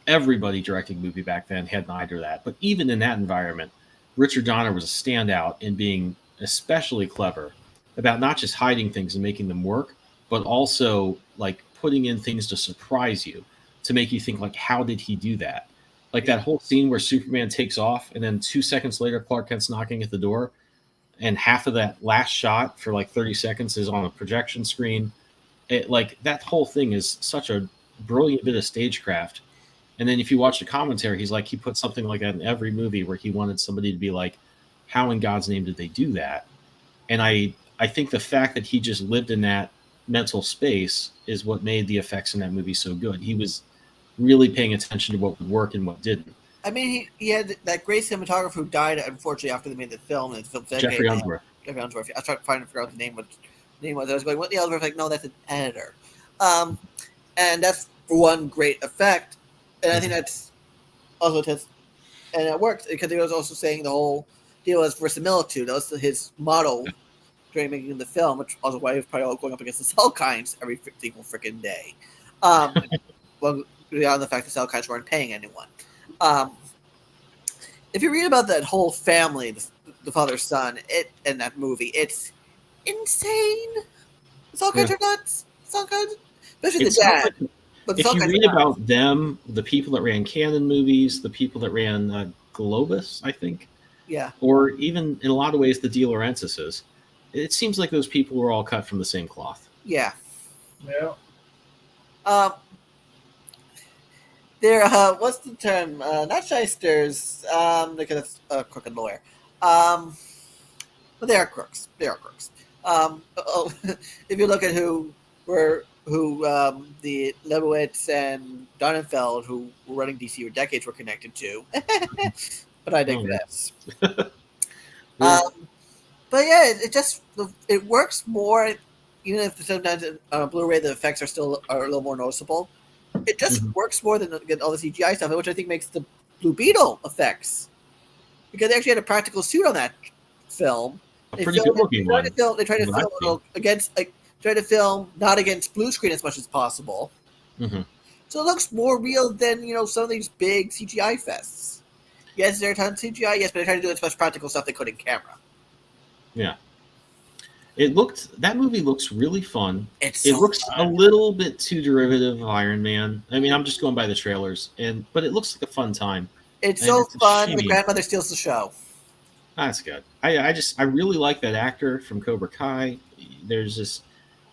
Everybody directing a movie back then had an eye to that. But even in that environment, Richard Donner was a standout in being especially clever about not just hiding things and making them work, but also like putting in things to surprise you, to make you think like, how did he do that? Like that whole scene where Superman takes off and then 2 seconds later, Clark Kent's knocking at the door. And half of that last shot for like 30 seconds is on a projection screen. Like that whole thing is such a brilliant bit of stagecraft. And then if you watch the commentary, he's like, he put something like that in every movie where he wanted somebody to be like, how in God's name did they do that? And I think the fact that he just lived in that mental space is what made the effects in that movie so good. He was really paying attention to what would work and what didn't. I mean, he had that great cinematographer who died, unfortunately, after they made the film. And the film Jeffrey Unsworth. Jeffrey Unsworth. I was trying to figure out the name. What the name was. I was going, what the other? I was like, no, that's an editor. And that's one great effect. And I think that's also and it worked because he was also saying the whole deal was verisimilitude. That was his motto during making the film, which also why he was probably going up against the Cell-Kinds every single freaking day. Well, beyond the fact the Cell-Kinds weren't paying anyone. If you read about that whole family, the father son, in that movie, it's insane. The Cell-Kinds are nuts. Cell-Kinds, especially the dad. If you read about them, the people that ran Canon movies, the people that ran Globus, I think, or even in a lot of ways the De Laurentises, it seems like those people were all cut from the same cloth. Yeah. They're what's the term? Not shysters. They're kind of a crooked lawyer. But they are crooks. They are crooks. If you look at who the Lebowitz and Donenfeld, who were running DC for decades, were connected to. But I digress. But yeah, it works more, even if sometimes on a Blu-ray the effects are a little more noticeable. It just works more than all the CGI stuff, which I think makes the Blue Beetle effects, because they actually had a practical suit on that film. They tried to film not against blue screen as much as possible. So it looks more real than some of these big CGI fests. Yes, they're a ton of CGI. Yes, but they're trying to do as much practical stuff they could in camera. Yeah. That movie looks really fun. It's It so looks a fun. little bit too derivative of Iron Man. I mean, I'm just going by the trailers, but it looks like a fun time. It's And so it's a fun. The shame. grandmother steals the show. That's good. I really like that actor from Cobra Kai. There's this.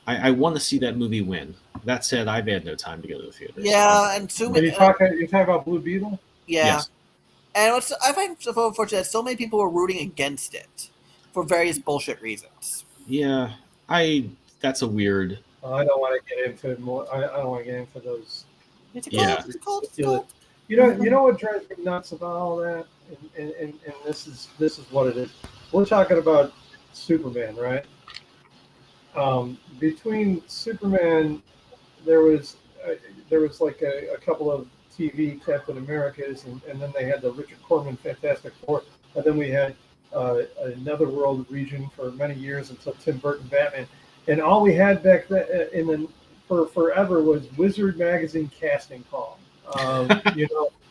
I want to see that movie win. That said, I've had no time to go to the theater. Yeah, and Are you talking about Blue Beetle? yeah. Yes. And what's I find so unfortunate that so many people were rooting against it for various bullshit reasons. Yeah. That's a weird. I don't want to get into more. I don't want to get into those. It's a Yeah. cult. It's a cult. It's a cult. You know what drives me nuts about all that, and this is what it is. We're talking about Superman, right? Between Superman, there was like a couple of TV Captain Americas, and then they had the Richard Corman Fantastic Four, and then we had another world region for many years until Tim Burton Batman, and all we had back then for forever was Wizard Magazine casting call.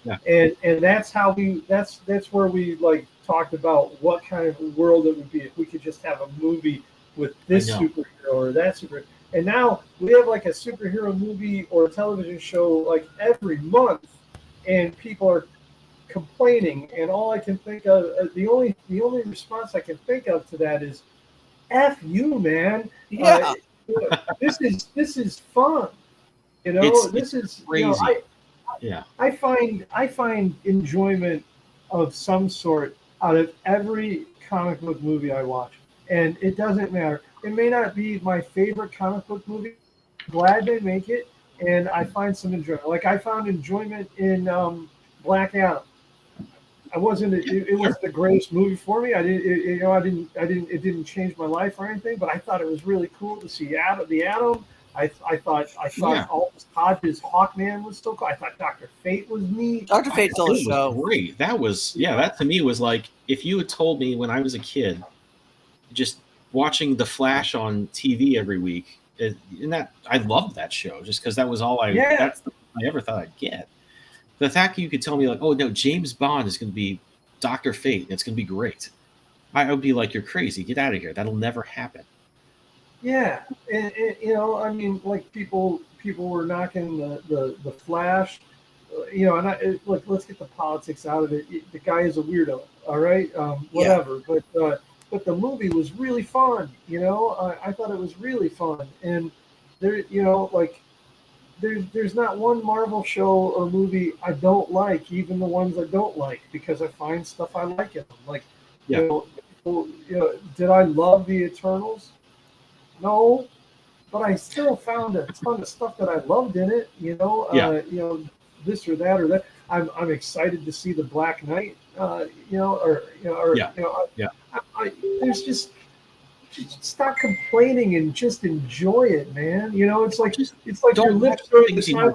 Yeah. And that's how that's where we like talked about what kind of world it would be if we could just have a movie with this superhero or that superhero. And now we have like a superhero movie or a television show like every month, and people are complaining. And all I can think of, the only response I can think of to that is, "F you, man! Yeah. This is fun. This is crazy. I find enjoyment of some sort out of every comic book movie I watch, and it doesn't matter. It may not be my favorite comic book movie. I'm glad they make it, and I find some enjoyment. Like I found enjoyment in Black Adam. I wasn't. It was the greatest movie for me. I didn't. It didn't change my life or anything. But I thought it was really cool to see the Atom. I thought Aldous Hodge's Hawkman was so cool. I thought Dr. Fate was neat. Dr. Fate stole the show. Great. That to me was like if you had told me when I was a kid, just watching The Flash on TV every week, and that I loved that show just because that was all I ever thought I'd get. The fact that you could tell me like, oh no, James Bond is going to be Dr. Fate and it's going to be great, I would be like, you're crazy. Get out of here. That'll never happen. Yeah, and I mean, like people were knocking the Flash, and look, let's get the politics out of it. The guy is a weirdo, all right, whatever. Yeah. But the movie was really fun. I thought it was really fun, and there, there's not one Marvel show or movie I don't like, even the ones I don't like, because I find stuff I like in them. Like, did I love the Eternals? No, but I still found a ton of stuff that I loved in it. This or that or that. I'm excited to see the Black Knight. There's just stop complaining and just enjoy it, man. It's like you're living during the time of.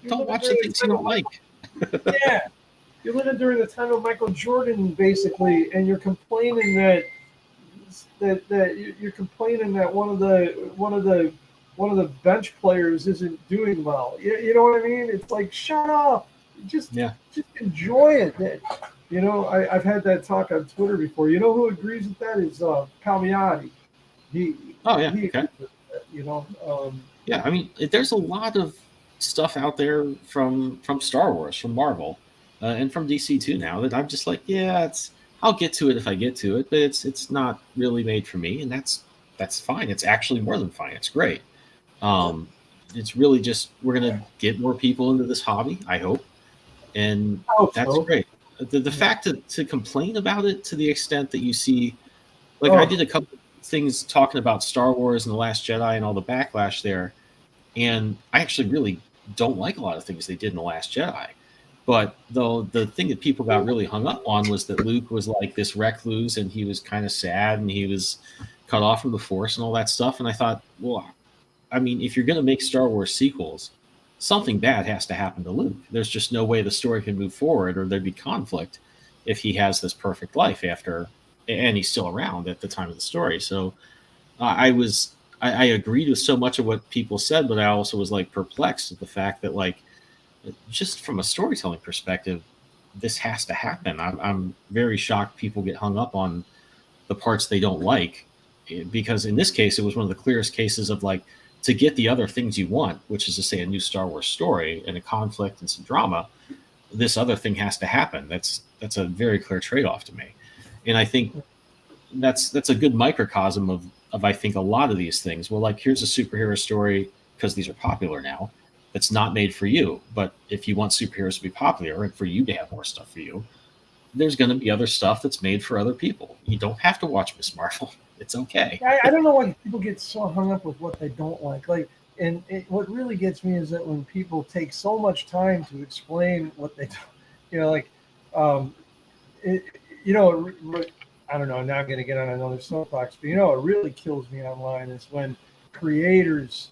Don't watch the things you don't like. Yeah, you're living during the time of Michael Jordan, basically, and you're complaining that you're complaining that one of the bench players isn't doing well. You know what I mean? It's like, shut up. Just enjoy it. I've had that talk on Twitter before. You know who agrees with that is Palmiotti. Yeah, I mean, there's a lot of stuff out there from Star Wars, from Marvel, and from DC too now that I'm just like, I'll get to it if I get to it, but it's not really made for me, and that's fine. It's actually more than fine. It's great. It's really just we're gonna get more people into this hobby, I hope, and that's great. The fact to complain about it to the extent that you see, like I did a couple of things talking about Star Wars and The Last Jedi and all the backlash there, and I actually really don't like a lot of things they did in The Last Jedi. But the thing that people got really hung up on was that Luke was like this recluse and he was kind of sad and he was cut off from the Force and all that stuff. And I thought, well, I mean, if you're going to make Star Wars sequels, something bad has to happen to Luke. There's just no way the story can move forward or there'd be conflict if he has this perfect life and he's still around at the time of the story. So I agreed with so much of what people said, but I also was like perplexed at the fact that like, just from a storytelling perspective, this has to happen. I'm very shocked people get hung up on the parts they don't like, because in this case, it was one of the clearest cases of like, to get the other things you want, which is to say a new Star Wars story and a conflict and some drama, this other thing has to happen. That's a very clear trade-off to me. And I think that's a good microcosm of I think a lot of these things. Well, like, here's a superhero story, because these are popular now, that's not made for you. But if you want superheroes to be popular and for you to have more stuff for you, there's going to be other stuff that's made for other people. You don't have to watch Miss Marvel. It's okay. I don't know why people get so hung up with what they don't like. And what really gets me is that when people take so much time to explain what they don't, I don't know. Now I'm going to get on another soapbox, but it really kills me online is when creators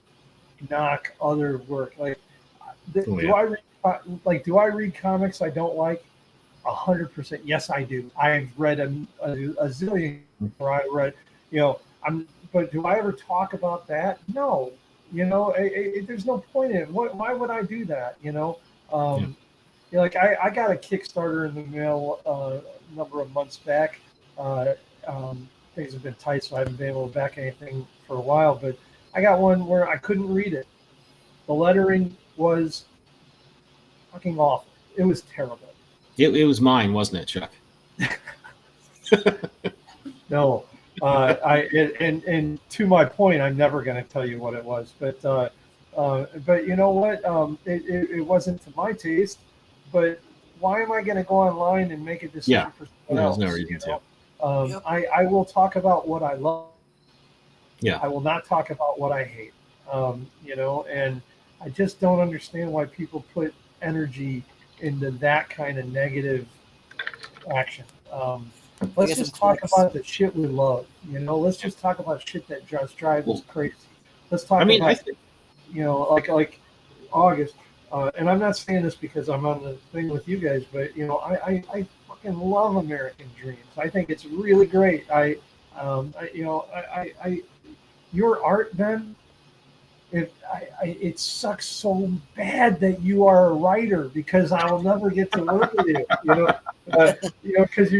knock other work. Like, do I read comics I don't like? 100%. Yes, I do. I've read a zillion. Or I read, but do I ever talk about that? No. There's no point in it. Why would I do that? Like I got a Kickstarter in the mail a number of months back. Things have been tight, so I haven't been able to back anything for a while. But I got one where I couldn't read it. The lettering was fucking awful. It was terrible. It was mine, wasn't it, Chuck? No, and to my point, I'm never going to tell you what it was. But you know what? It wasn't to my taste. But why am I going to go online and make a decision for someone else? There's no reason to. Yep. I will talk about what I love. Yeah. I will not talk about what I hate. And I just don't understand why people put energy into that kind of negative action. Let's just talk about the shit we love. Let's just talk about shit that just drives us crazy. Let's talk about, like August. And I'm not saying this because I'm on the thing with you guys, but I fucking love American Dreams. I think it's really great. Your art, Ben. It sucks so bad that you are a writer because I will never get to work with you. Because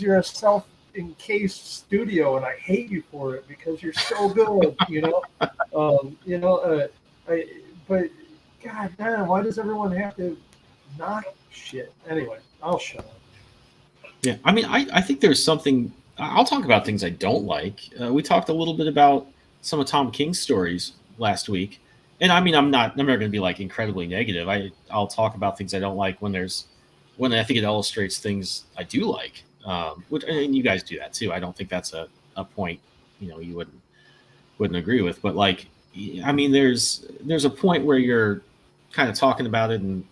you're a self-encased studio, and I hate you for it because you're so good. But God damn, why does everyone have to knock shit? Anyway, I'll shut up. Yeah, I mean, I think there's something. I'll talk about things I don't like. We talked a little bit about some of Tom King's stories last week, and I mean, I'm never going to be like incredibly negative. I'll talk about things I don't like when I think it illustrates things I do like, which, and you guys do that too. I don't think that's a point you wouldn't agree with, but like, I mean, there's a point where you're kind of talking about it, and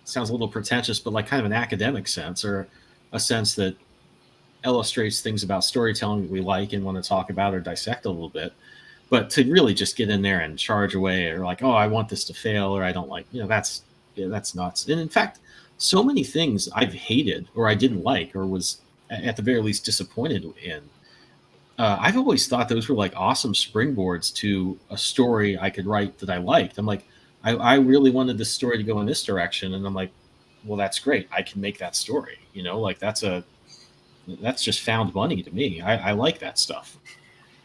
it sounds a little pretentious, but like kind of an academic sense, or a sense that illustrates things about storytelling that we like and want to talk about or dissect a little bit. But to really just get in there and charge away, or like, oh, I want this to fail, or I don't like, that's nuts. And in fact, so many things I've hated, or I didn't like, or was at the very least disappointed in, I've always thought those were like awesome springboards to a story I could write that I liked. I'm like, I really wanted this story to go in this direction, and I'm like, well, that's great. I can make that story. Like that's just found money to me. I like that stuff,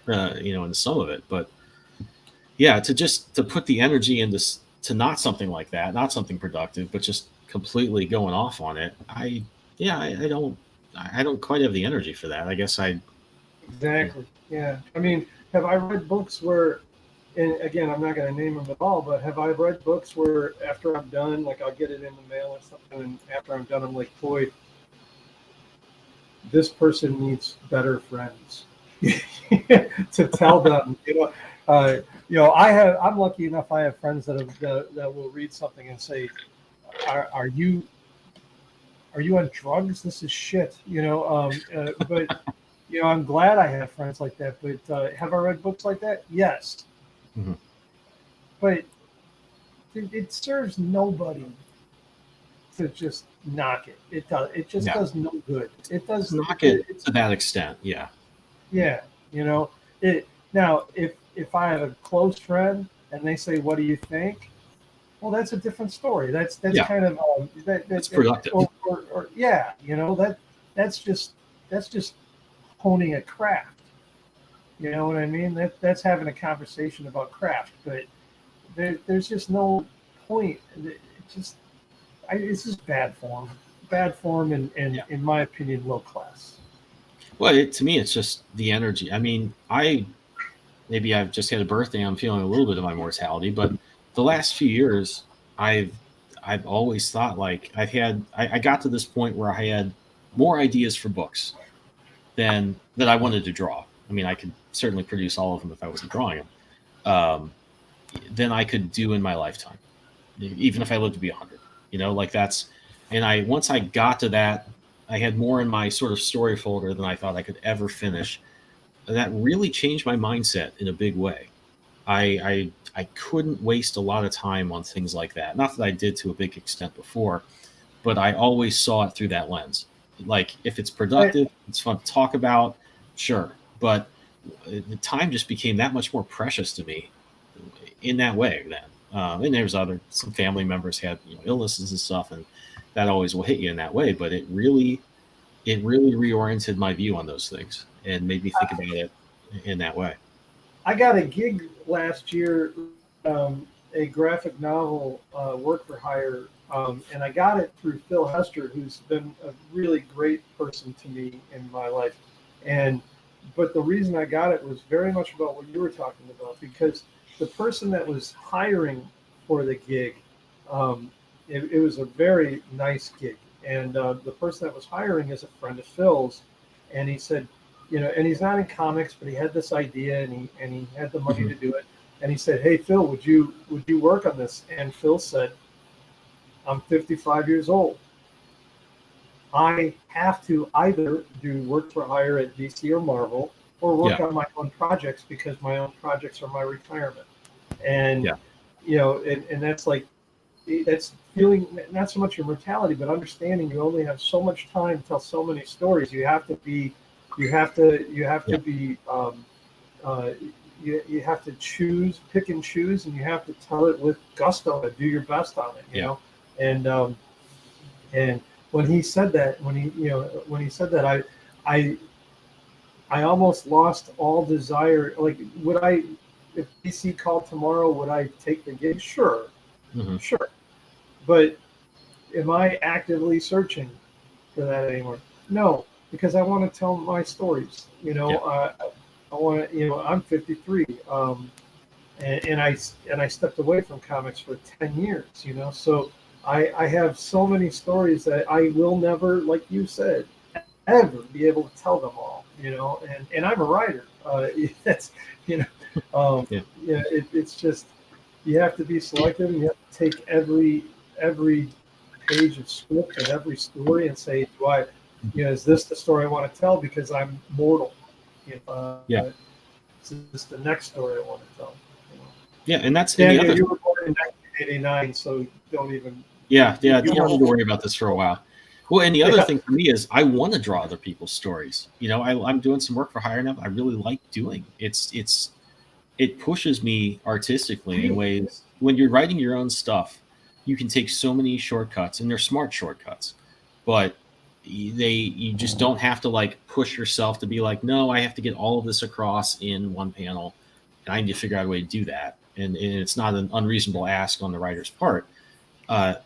in some of it. But yeah, to put the energy into to not something like that, not something productive, but just completely going off on it. I don't quite have the energy for that. I guess Exactly. Yeah. I mean, have I read books where, and again, I'm not going to name them at all, but have I read books where after I'm done, like I'll get it in the mail or something, and after I'm done, I'm like, boy, this person needs better friends to tell them, I'm lucky enough. I have friends that will read something and say, are you on drugs? This is shit, but I'm glad I have friends like that. But have I read books like that? Yes. Mm-hmm. But it serves nobody to just knock it. It does. It just does no good. It does knock it to that extent. Yeah. Yeah. It now if I have a close friend and they say, "What do you think?" well, that's a different story. That's Yeah. kind of It's productive. or yeah, that's just honing a craft. You know what I mean? That's having a conversation about craft, but there's just no point. It's just bad form, and Yeah. in my opinion, low class. Well, to me, it's just the energy. I mean, maybe I've just had a birthday. I'm feeling a little bit of my mortality, but the last few years, I've always thought like I got to this point where I had more ideas for books than that I wanted to draw. I mean, I could certainly produce all of them if I wasn't drawing them. Than I could do in my lifetime, even if I lived to be 100. Like that's. And once I got to that, I had more in my sort of story folder than I thought I could ever finish. And that really changed my mindset in a big way. I couldn't waste a lot of time on things like that. Not that I did to a big extent before, but I always saw it through that lens. Like if it's productive, it's fun to talk about, sure. But the time just became that much more precious to me in that way then. And there's some family members had illnesses and stuff, and that always will hit you in that way. But it really reoriented my view on those things and made me think about it in that way. I got a gig last year, a graphic novel work for hire, and I got it through Phil Hester, who's been a really great person to me in my life. But the reason I got it was very much about what you were talking about, because the person that was hiring for the gig, it was a very nice gig. And the person that was hiring is a friend of Phil's. And he said, and he's not in comics, but he had this idea and he had the money to do it. And he said, hey, Phil, would you work on this? And Phil said, I'm 55 years old. I have to either do work for hire at DC or Marvel or work on my own projects, because my own projects are my retirement. And, and that's like, that's feeling not so much your mortality, but understanding you only have so much time to tell so many stories. You have to be, you have to pick and choose, and you have to tell it with gusto and do your best on it, you know? And when he said that, I almost lost all desire. Like, if DC called tomorrow, would I take the gig? Sure. Sure. But am I actively searching for that anymore? No, because I want to tell my stories. I want to, I'm 53. And I stepped away from comics for 10 years, so I have so many stories that I will never, like you said, ever be able to tell them all, and I'm a writer. That's, it's just, you have to be selective, and you have to take every page of script and every story and say, is this the story I want to tell? Because I'm mortal. Is this the next story I want to tell? Yeah, and that's Daniel, you were born in 1989, so don't even. Yeah, you don't need to worry about this for a while. Well, and the other thing for me is I want to draw other people's stories. I'm doing some work for hire now. I really like doing it pushes me artistically in ways. When you're writing your own stuff, you can take so many shortcuts, and they're smart shortcuts, but you just don't have to like push yourself to be like, no, I have to get all of this across in one panel, and I need to figure out a way to do that. And it's not an unreasonable ask on the writer's part. I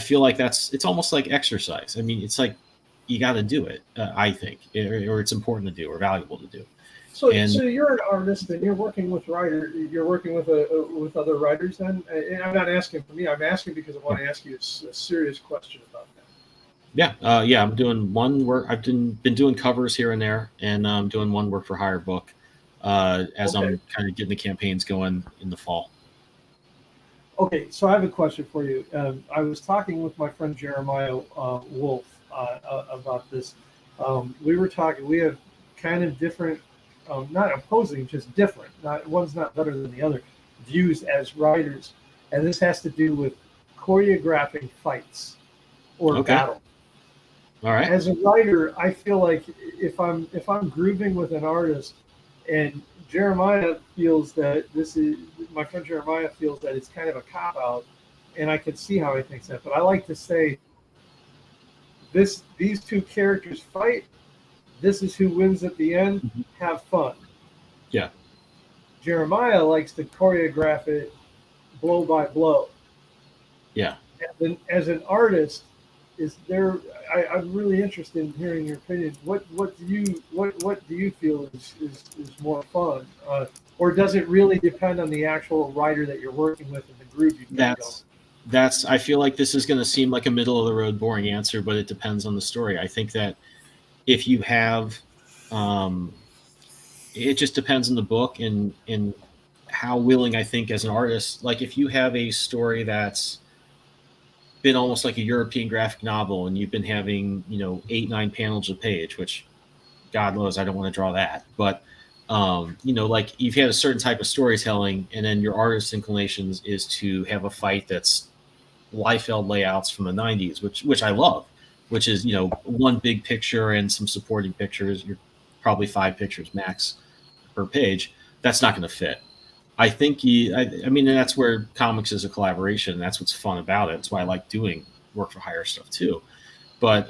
feel like it's almost like exercise. I mean, it's like you got to do it. I think, or it's important to do, or valuable to do. So you're an artist, and you're working with You're working with other writers. Then, and I'm not asking for me. I'm asking because I want to ask you a serious question about that. Yeah. I'm doing one work. I've been doing covers here and there, and I'm doing one work for hire book as I'm kind of getting the campaigns going in the fall. Okay, so I have a question for you. I was talking with my friend Jeremiah Wolf about this. We were talking. We have kind of different. Not opposing, just different. One's not better than the other. Views as writers, and this has to do with choreographing fights or battle. All right. As a writer, I feel like if I'm grooving with an artist, And Jeremiah feels that my friend Jeremiah feels that it's kind of a cop out, and I can see how he thinks that. But I like to say these two characters fight. This is who wins at the end. Mhm. Have fun. Yeah. Jeremiah likes to choreograph it blow by blow. Yeah. And as an artist, I'm really interested in hearing your opinion. What do you feel is more fun, or does it really depend on the actual writer that you're working with and the groove you've got going? That's I feel like this is going to seem like a middle of the road boring answer, but it depends on the story. I think that if you have it just depends on the book and how willing I think as an artist, like if you have a story that's been almost like a European graphic novel and you've been having 8-9 panels a page, which God knows I don't want to draw that, but like you've had a certain type of storytelling and then your artist's inclinations is to have a fight that's Liefeld layouts from the 90s, which I love, which is one big picture and some supporting pictures. You're probably 5 pictures max per page. That's not going to fit. I think I mean, and that's where comics is a collaboration. That's what's fun about it. That's why I like doing work for hire stuff too. But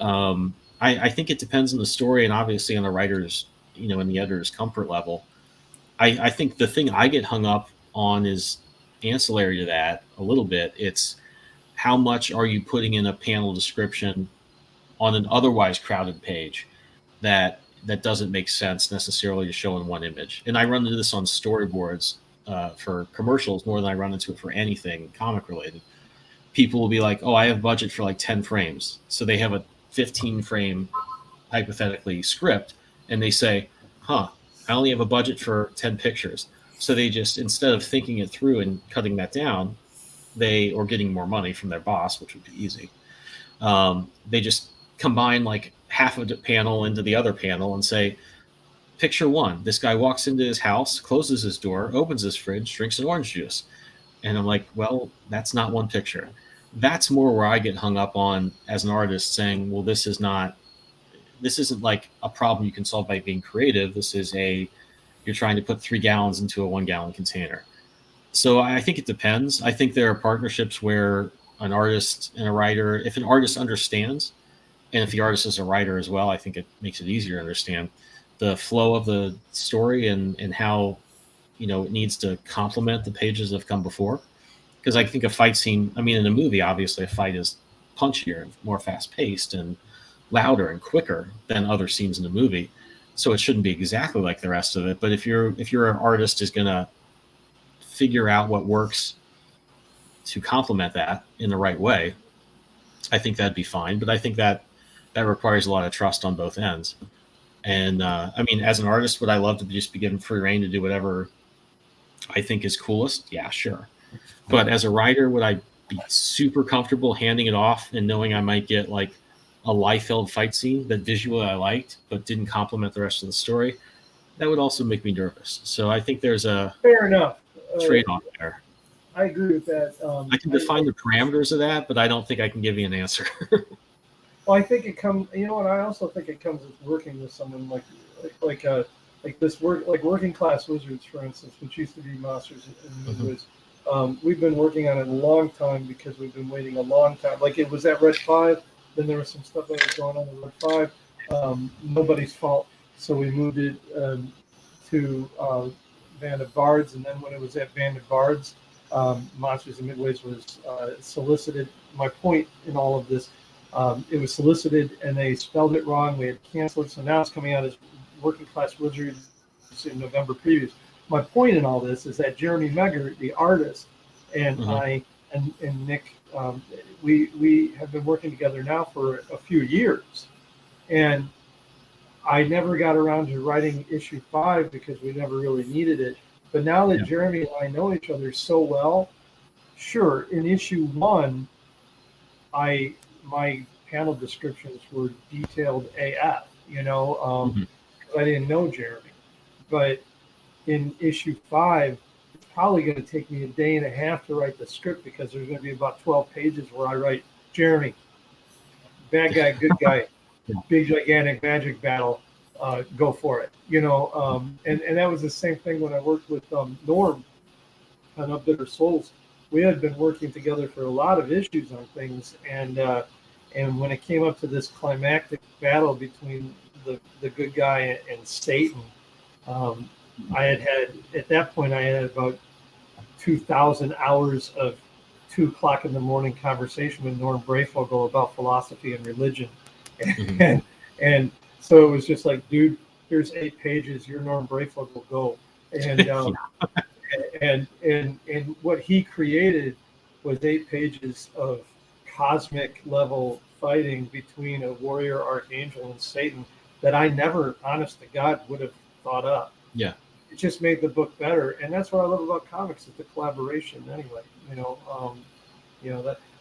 I think it depends on the story and obviously on the writer's, and the editor's comfort level. I think the thing I get hung up on is ancillary to that a little bit. It's how much are you putting in a panel description on an otherwise crowded page that doesn't make sense necessarily to show in one image. And I run into this on storyboards for commercials more than I run into it for anything comic related. People will be like, oh, I have budget for like 10 frames. So they have a 15 frame, hypothetically, script, and they say, I only have a budget for 10 pictures. So they just, instead of thinking it through and cutting that down, or getting more money from their boss, which would be easy, they just combine like half of the panel into the other panel and say, picture 1, this guy walks into his house, closes his door, opens his fridge, drinks an orange juice. And I'm like, well, that's not one picture. That's more where I get hung up on as an artist, saying, well, this isn't like a problem you can solve by being creative. You're trying to put 3 gallons into a 1 gallon container. So I think it depends. I think there are partnerships where an artist and a writer, if an artist understands, and if the artist is a writer as well, I think it makes it easier to understand the flow of the story and how it needs to complement the pages that have come before. Because I think a fight scene, I mean, in a movie, obviously a fight is punchier and more fast paced and louder and quicker than other scenes in the movie. So it shouldn't be exactly like the rest of it. But if you're an artist is going to figure out what works to complement that in the right way, I think that'd be fine. But I think that requires a lot of trust on both ends. And I mean, as an artist, would I love to just be given free reign to do whatever I think is coolest? Yeah, sure. But as a writer, would I be super comfortable handing it off and knowing I might get like a Liefeld fight scene that visually I liked but didn't complement the rest of the story? That would also make me nervous. So I think there's a fair enough trade-off there. I agree with that. I can define the parameters of that, but I don't think I can give you an answer. Well, I think it comes. You know what? I also think it comes with working with someone like Working Class Wizards, for instance, which used to be Monsters in the Woods. We've been working on it a long time because we've been waiting a long time. Like it was at Red 5, then there was some stuff that was going on at Red 5. Nobody's fault. So we moved it to Band of Bards, and then when it was at Band of Bards, Monsters and Midways was solicited. My point in all of this, it was solicited and they spelled it wrong. We had to cancel it, so now it's coming out as Working Class Wizards in November previous. My point in all this is that Jeremy Megger, the artist, and I and Nick, we have been working together now for a few years, and I never got around to writing issue 5 because we never really needed it. But now that Jeremy and I know each other so well, sure, in issue 1, my panel descriptions were detailed AF, I didn't know Jeremy. But in issue 5, it's probably going to take me a day and a half to write the script because there's going to be about 12 pages where I write Jeremy, bad guy, good guy, big gigantic magic battle, go for it. And that was the same thing when I worked with Norm on Up Bitter Souls. We had been working together for a lot of issues on things, and when it came up to this climactic battle between the good guy and Satan, I had at that point I had about 2,000 hours of 2 o'clock in the morning conversation with Norm Brayfogle about philosophy and religion, and so it was just like, dude, here's 8 pages. You're Norm Brayfogle, go. And what he created was 8 pages of cosmic level fighting between a warrior archangel and Satan that I never, honest to God, would have thought up. Yeah. It just made the book better. And that's what I love about comics, is the collaboration anyway.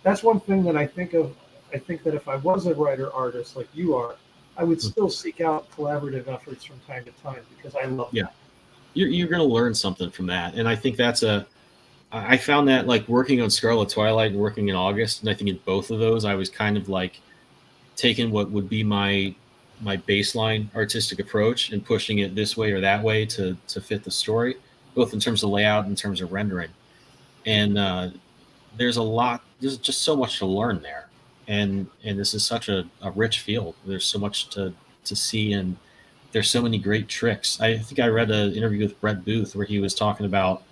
That's one thing that I think of. I think that if I was a writer artist like you are, I would still seek out collaborative efforts from time to time, because I love that. You're going to learn something from that. And I think I found that, like, working on Scarlet Twilight and working in August, and I think in both of those, I was kind of like taking what would be my baseline artistic approach and pushing it this way or that way to fit the story, both in terms of layout and in terms of rendering. And there's just so much to learn there. And this is such a rich field. There's so much to see, and there's so many great tricks. I think I read an interview with Brett Booth where he was talking about,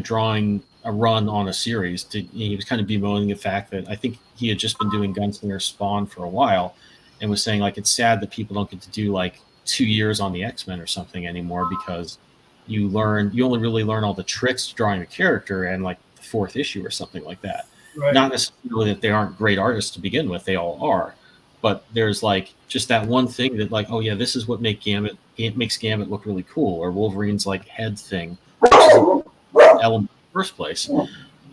drawing a run on a series. He was kind of bemoaning the fact that I think he had just been doing Gunslinger Spawn for a while, and was saying, like, it's sad that people don't get to do like 2 years on the X-Men or something anymore, because you only really learn all the tricks to drawing a character and like the 4th issue or something like that. Right. Not necessarily that they aren't great artists to begin with, they all are, but there's like just that one thing that, like, oh yeah, this is what makes Gambit look really cool, or Wolverine's like head thing, which is an element in the first place.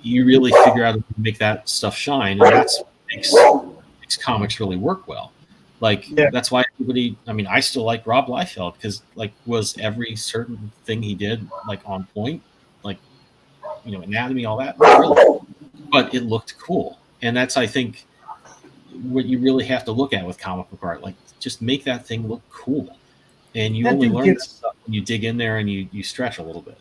You really figure out how to make that stuff shine, and that's what makes comics really work well. That's why everybody, I mean, I still like Rob Liefeld, because like, was every certain thing he did like on point, like, anatomy, all that, really, but it looked cool. And that's, I think, what you really have to look at with comic book art. Like, just make that thing look cool, and you only learn that stuff when you dig in there and you stretch a little bit.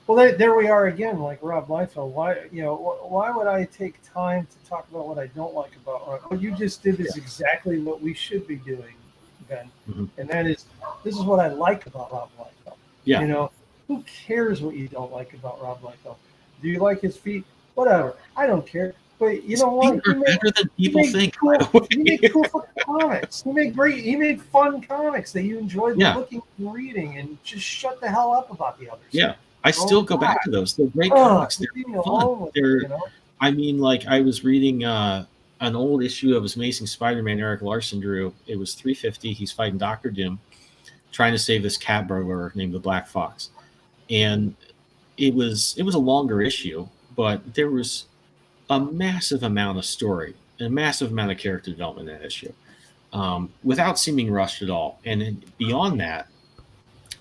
Well, there we are again, like Rob Liefeld. Why would I take time to talk about what I don't like about art? What you just did is exactly what we should be doing, Ben. Mm-hmm. And this is what I like about Rob Liefeld. Yeah. Who cares what you don't like about Rob Liefeld? Do you like his feet? Whatever. I don't care. But you know what? He better than people think. He made cool comics. He made fun comics that you enjoyed looking and reading, and just shut the hell up about the others. Yeah. I still go back to those. They're great comics. They're fun. I mean, like, I was reading an old issue of his Amazing Spider-Man Eric Larson drew. It was 350. He's fighting Dr. Doom, trying to save this cat burglar named the Black Fox. And it was a longer issue, but there was a massive amount of story and a massive amount of character development in that issue, without seeming rushed at all. And then beyond that,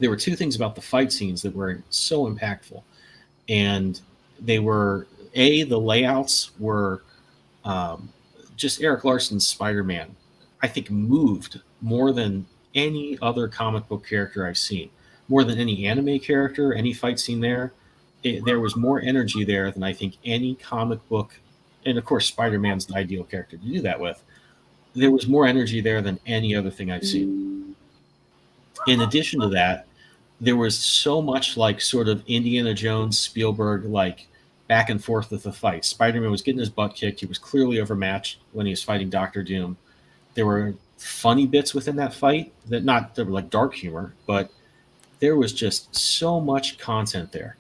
there were 2 things about the fight scenes that were so impactful. And they were, the layouts were just Eric Larson's Spider-Man, I think, moved more than any other comic book character I've seen, more than any anime character, any fight scene there. There was more energy there than I think any comic book, and of course Spider-Man's the ideal character to do that with. There was more energy there than any other thing I've seen. In addition to that, there was so much like sort of Indiana Jones, Spielberg, like back and forth with the fight. Spider-Man was getting his butt kicked. He was clearly overmatched when he was fighting Dr. Doom. There were funny bits within that fight that were like dark humor, but there was just so much content there.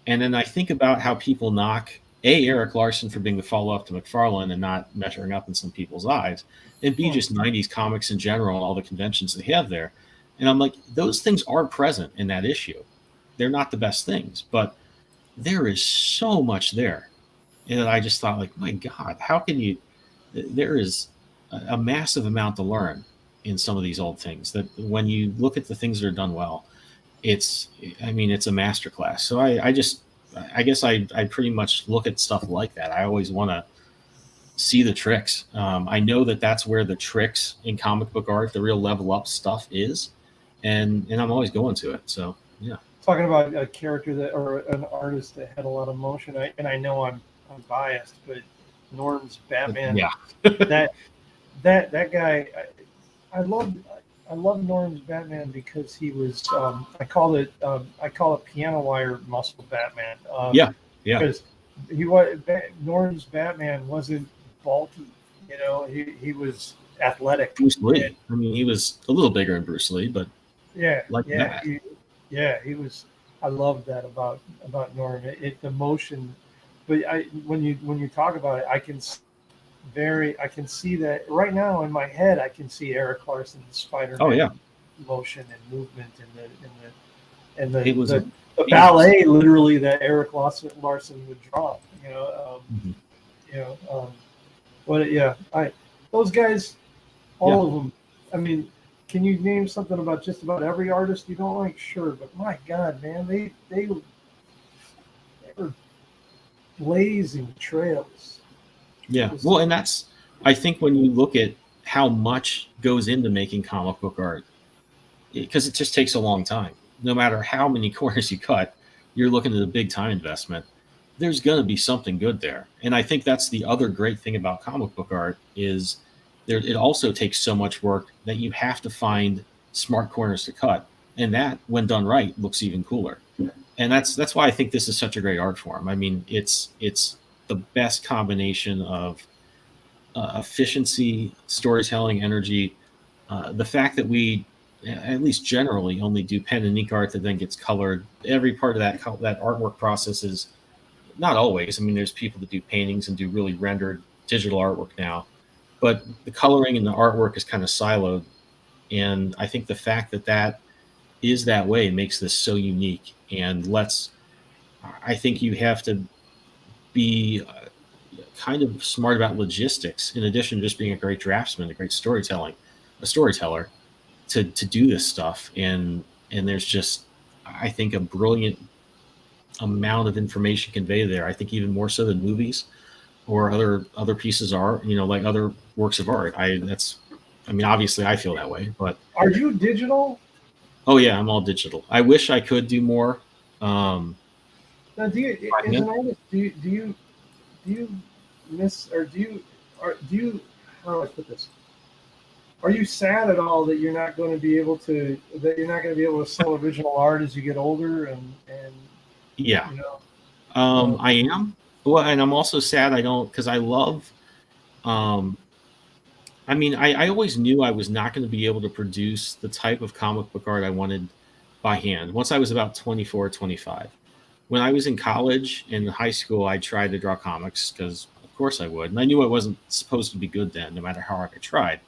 And then I think about how people knock Eric Larson for being the follow-up to McFarlane and not measuring up in some people's eyes, and B, just 90s comics in general and all the conventions they have there. And I'm like, those things are present in that issue. They're not the best things, but there is so much there. And I just thought, like, my God, how can you? There is a massive amount to learn in some of these old things that when you look at the things that are done well, it's a masterclass. So I guess I pretty much look at stuff like that. I always want to see the tricks. I know that that's where the tricks in comic book art, the real level up stuff is, and I'm always going to it. So yeah. Talking about a character that or an artist that had a lot of motion, I know I'm biased, but Norm's Batman. Yeah. that guy, I love Norm's Batman because he was I call it piano wire muscle Batman. Yeah. Because Norm's Batman wasn't bulky, he was athletic. Bruce Lee. I mean, he was a little bigger than Bruce Lee, but that. He was. I love that about Norm. The motion, but when you talk about it, I can see that right now in my head. I can see Eric Larson's Spider-Man. Oh yeah. Motion and movement and the It was the ballet literally that Eric Larson would draw. Those guys, all of them. I mean, can you name something about just about every artist you don't like? Sure, but my God, man, they were blazing trails. Yeah, well, and that's, I think when you look at how much goes into making comic book art, because it just takes a long time. No matter how many corners you cut, you're looking at a big time investment. There's going to be something good there. And I think that's the other great thing about comic book art is it also takes so much work that you have to find smart corners to cut. And that, when done right, looks even cooler. And that's why I think this is such a great art form. I mean, it's the best combination of efficiency, storytelling, energy. The fact that we, at least generally, only do pen and ink art that then gets colored. Every part of that artwork process is, not always. I mean, there's people that do paintings and do really rendered digital artwork now. But the coloring and the artwork is kind of siloed. And I think the fact that is that way makes this so unique. And I think you have to be kind of smart about logistics in addition to just being a great draftsman, a great storyteller to do this stuff. And there's just, I think, a brilliant amount of information conveyed there. I think even more so than movies or other pieces of art, like other works of art. Obviously I feel that way, but. Are you digital? Oh yeah, I'm all digital. I wish I could do more. Now, as an artist, do you miss, or do you, how do I put this? Are you sad at all that you're not going to be able to sell original art as you get older and yeah, I am. Well, and I'm also sad I don't, because I love. I always knew I was not going to be able to produce the type of comic book art I wanted by hand once I was about 24, 25. When I was in college and in high school, I tried to draw comics because, of course, I would. And I knew I wasn't supposed to be good then, no matter how hard I tried.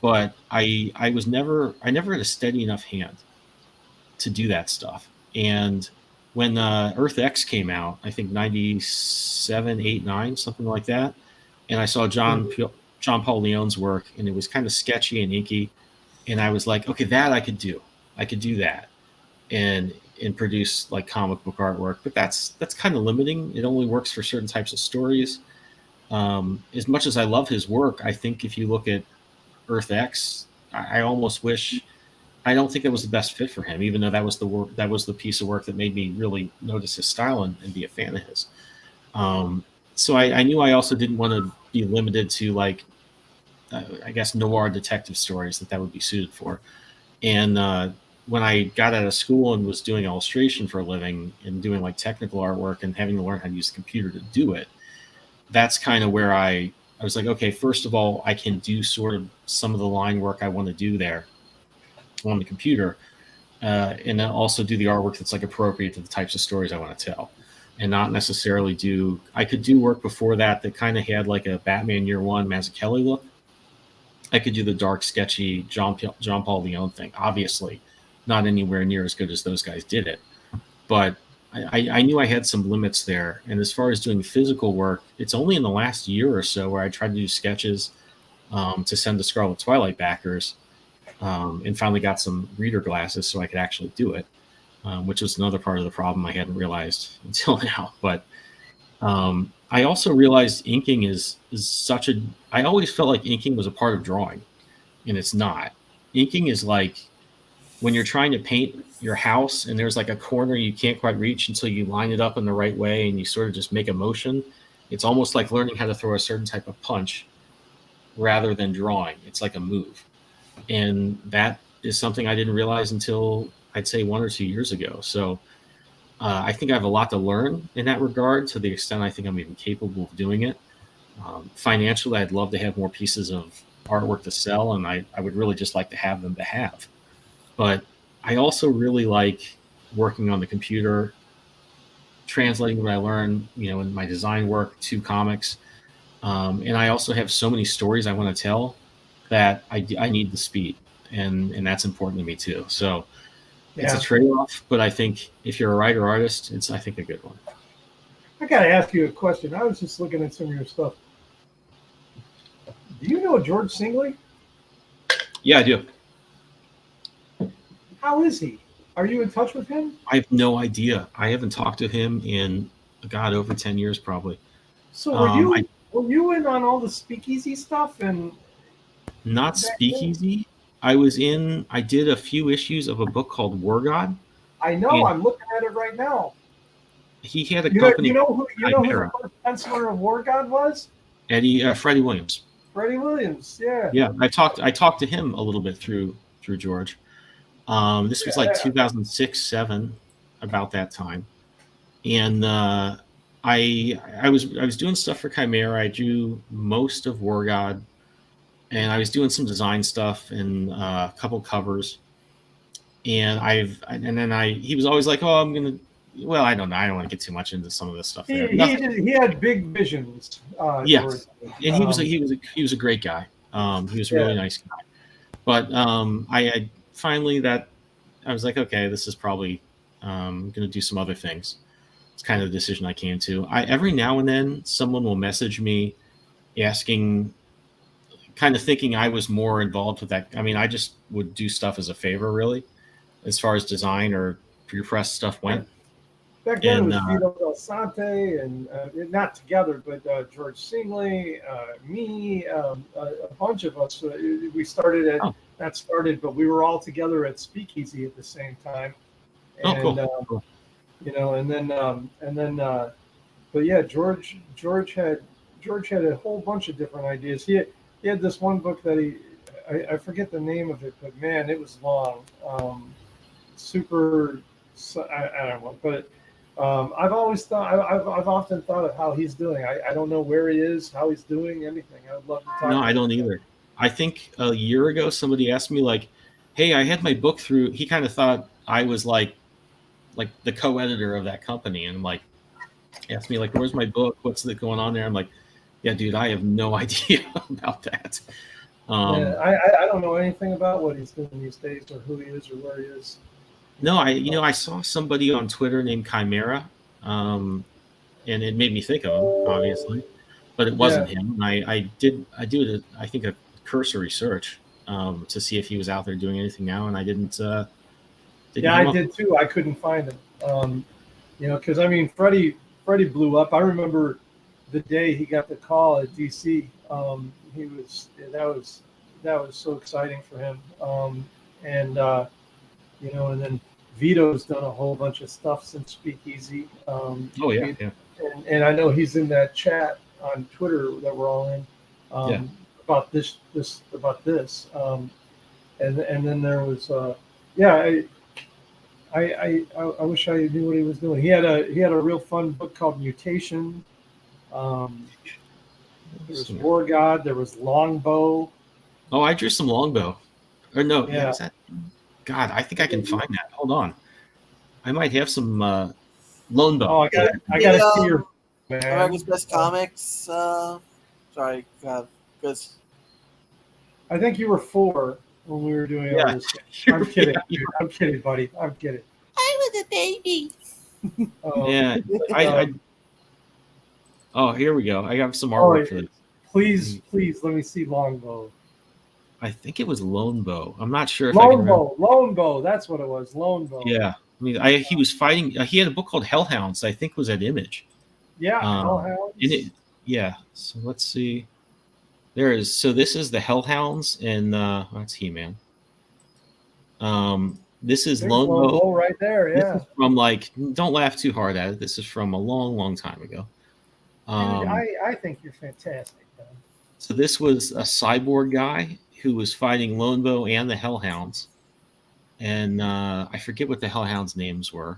But I never had a steady enough hand to do that stuff. And when Earth X came out, I think 97, 8, 9, something like that, and I saw John Paul Leon's work, and it was kind of sketchy and inky, and I was like, okay, that I could do. I could do that, and produce like comic book artwork. But that's kind of limiting. It only works for certain types of stories. As much as I love his work, I think if you look at Earth X, I almost wish. I don't think that was the best fit for him, even though that was the piece of work that made me really notice his style and be a fan of his. So I knew I also didn't want to be limited to I guess noir detective stories that would be suited for. And when I got out of school and was doing illustration for a living and doing like technical artwork and having to learn how to use the computer to do it, that's kind of where I was like, okay, first of all, I can do sort of some of the line work I want to do there on the computer, and then also do the artwork that's like appropriate to the types of stories I want to tell, and not necessarily I could do work before that kind of had like a Batman Year One Mazzucchelli look. I could do the dark, sketchy John Paul Leon thing. Obviously, not anywhere near as good as those guys did it, but I knew I had some limits there. And as far as doing physical work, it's only in the last year or so where I tried to do sketches to send to Scarlet Twilight backers. And finally got some reader glasses so I could actually do it, which was another part of the problem I hadn't realized until now. But I also realized inking is such a. I always felt like inking was a part of drawing, and it's not. Inking is like when you're trying to paint your house and there's like a corner you can't quite reach until you line it up in the right way and you sort of just make a motion. It's almost like learning how to throw a certain type of punch rather than drawing. It's like a move. And that is something I didn't realize until I'd say 1 or 2 years ago. So I think I have a lot to learn in that regard, to the extent I think I'm even capable of doing it. Financially, I'd love to have more pieces of artwork to sell, and I would really just like to have them to have. But I also really like working on the computer, translating what I learn, in my design work to comics. And I also have so many stories I want to tell that I need the speed, and that's important to me too. So it's a trade-off, but I think if you're a writer artist, it's, I think, a good one. I got to ask you a question. I was just looking at some of your stuff. Do you know George Singley? Yeah, I do. How is he? Are you in touch with him? I have no idea. I haven't talked to him in, God, over 10 years probably. So were you in on all the Speakeasy stuff? And not Speakeasy. I did a few issues of a book called War God. I know. I'm looking at it right now. He had a company. You know who the first penciler of War God was? Freddie Williams. Freddie Williams, yeah. Yeah, I talked to him a little bit through George. This was like 2006, 2007, about that time, and I was doing stuff for Chimera. I drew most of War God, and I was doing some design stuff and a couple covers. And he was always like, "Oh, I'm gonna." Well, I don't know. I don't want to get too much into some of this stuff. He had big visions. Yes, and he was a great guy. He was a really nice guy. But I finally I was like, okay, this is probably going to do some other things. It's kind of the decision I came to. Every now and then someone will message me asking, kind of thinking I was more involved with that. I mean, I just would do stuff as a favor, really, as far as design or pre-press stuff went. Back then it was Vito Del Sante and not together, but George Singley, me, a bunch of us. We started at not started, but we were all together at Speakeasy at the same time. And, cool. And then, but yeah, George had a whole bunch of different ideas. He had this one book that I forget the name of it, but man, it was long. I don't know, but. I've often thought of how he's doing. I don't know where he is, how he's doing, anything. I would love to talk. No, I don't either. I think a year ago somebody asked me like, "Hey, I had my book through." He kind of thought I was like the co-editor of that company, and like asked me like, "Where's my book? What's going on there?" I'm like, "Yeah, dude, I have no idea about that." I don't know anything about what he's doing these days, or who he is, or where he is. No, I saw somebody on Twitter named Chimera, and it made me think of him, obviously, but it wasn't him. And I did I think a cursory search to see if he was out there doing anything now, and I didn't. I did too. I couldn't find him. Because I mean, Freddie blew up. I remember the day he got the call at DC. That was so exciting for him. And then Vito's done a whole bunch of stuff since Speakeasy. And I know he's in that chat on Twitter that we're all in about this. And then there was I wish I knew what he was doing. He had a real fun book called Mutation. There was War God. There was Longbow. Oh, I drew some Longbow. Or no, is that? God, I think I can find that. Hold on, I might have some Lone Bow. Oh, I got to see your man. America's Best Comics. Sorry, God, because I think you were 4 when we were doing all this. I'm kidding. I'm kidding, buddy. I'm kidding. I was a baby. Oh, here we go. I got some artwork for this. Please, let me see Longbow. I think it was Lone Bow. I'm not sure if Lone Bow. That's what it was. Lone Bow. Yeah. I mean, he was fighting. He had a book called Hellhounds. I think was at Image. Yeah, Um, Hellhounds. yeah. So let's see. This is the Hellhounds, and that's He-Man. This is There's Lone Lone Bow. Bull right there. This Yeah. is from like, don't laugh too hard at it. This is from a long, long time ago. Dude, I think you're fantastic, man. So this was a cyborg guy who was fighting Lone Bow and the Hellhounds, and I forget what the Hellhounds' names were.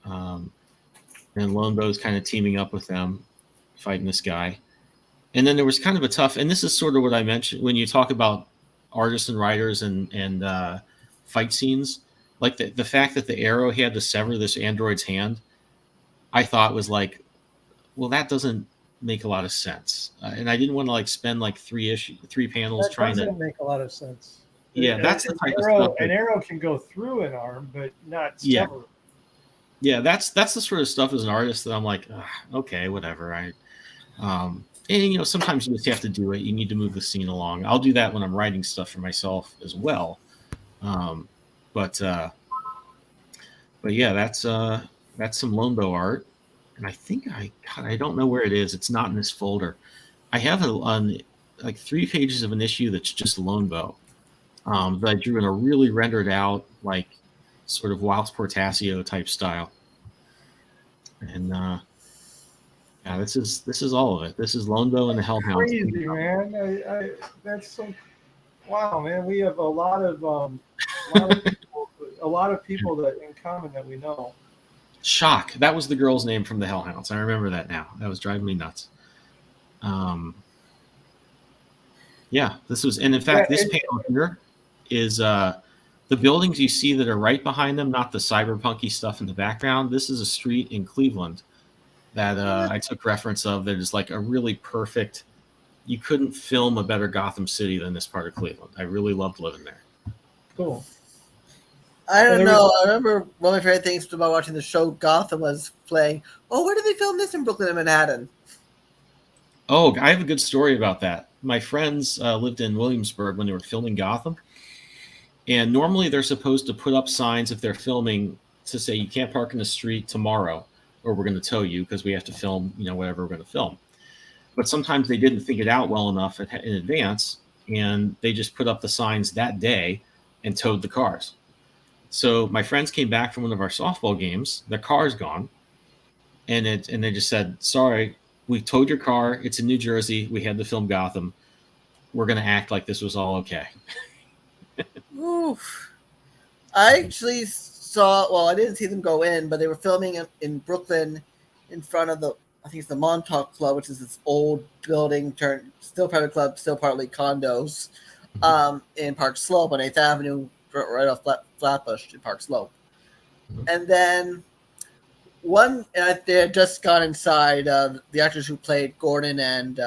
And Lone Bow's kind of teaming up with them, fighting this guy. And then there was kind of a tough, and this is sort of what I mentioned when you talk about artists and writers and fight scenes, like the fact that the arrow had to sever this android's hand, I thought was like, well, that doesn't make a lot of sense, and I didn't want to like spend like three panels That trying to. doesn't make a lot of sense. Yeah, that's the type of stuff. An arrow can go through an arm, but not Yeah. sever. Yeah, that's the sort of stuff as an artist that I'm like, okay, whatever. And sometimes you just have to do it. You need to move the scene along. I'll do that when I'm writing stuff for myself as well. But yeah, that's some Lone Bow art, and I think I don't know where it is. It's not in this folder. I have on like 3 pages of an issue that's just Lone Bow that I drew in a really rendered out like sort of Wilds Portasio type style. And yeah, this is all of it. This is Lone Bow and the Hellhounds. Crazy, man. That's so. Wow, man. We have a lot of people that in common that we know. Shock. That was the girl's name from the Hellhounds. I remember that now. That was driving me nuts. Yeah, this was, and in fact, this panel here is the buildings you see that are right behind them, not the cyberpunky stuff in the background. This is a street in Cleveland that I took reference of. That is like a really perfect. You couldn't film a better Gotham City than this part of Cleveland. I really loved living there. Cool. I don't know. I remember one of my favorite things about watching the show Gotham was playing. Oh, where did they film this in Brooklyn and Manhattan? Oh, I have a good story about that. My friends lived in Williamsburg when they were filming Gotham. And normally they're supposed to put up signs if they're filming to say you can't park in the street tomorrow or we're going to tow you because we have to film, whatever we're going to film. But sometimes they didn't think it out well enough in advance, and they just put up the signs that day and towed the cars. So my friends came back from one of our softball games. Their car's gone, and they just said, "Sorry, we towed your car. It's in New Jersey. We had to film Gotham. We're going to act like this was all okay." Oof. I actually I didn't see them go in, but they were filming in Brooklyn in front of I think it's the Montauk Club, which is this old building turned still private club, still partly condos, in Park Slope on 8th Avenue, right off Flatbush in Park Slope. And then they had just gone inside the actors who played Gordon and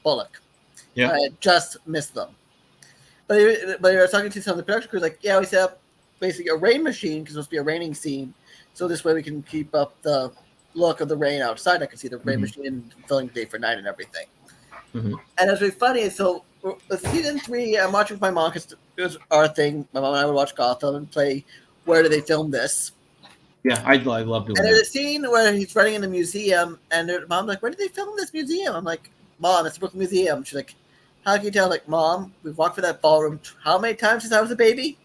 Bullock. Yeah. I had just missed them. But I was talking to some of the production crews, like, yeah, we set up basically a rain machine because it's supposed to be a raining scene. So this way we can keep up the look of the rain outside. I can see the rain machine filling day for night and everything. Mm-hmm. And it's really funny. So season 3, I'm watching with my mom because it was our thing. My mom and I would watch Gotham and play Where Do They Film This? Yeah, I love doing that. And there's a scene where he's running in the museum, and mom's like, "Where did they film this museum?" I'm like, "Mom, it's the Brooklyn Museum." She's like, "How can you tell?" I'm like, "Mom, we've walked through that ballroom how many times since I was a baby?"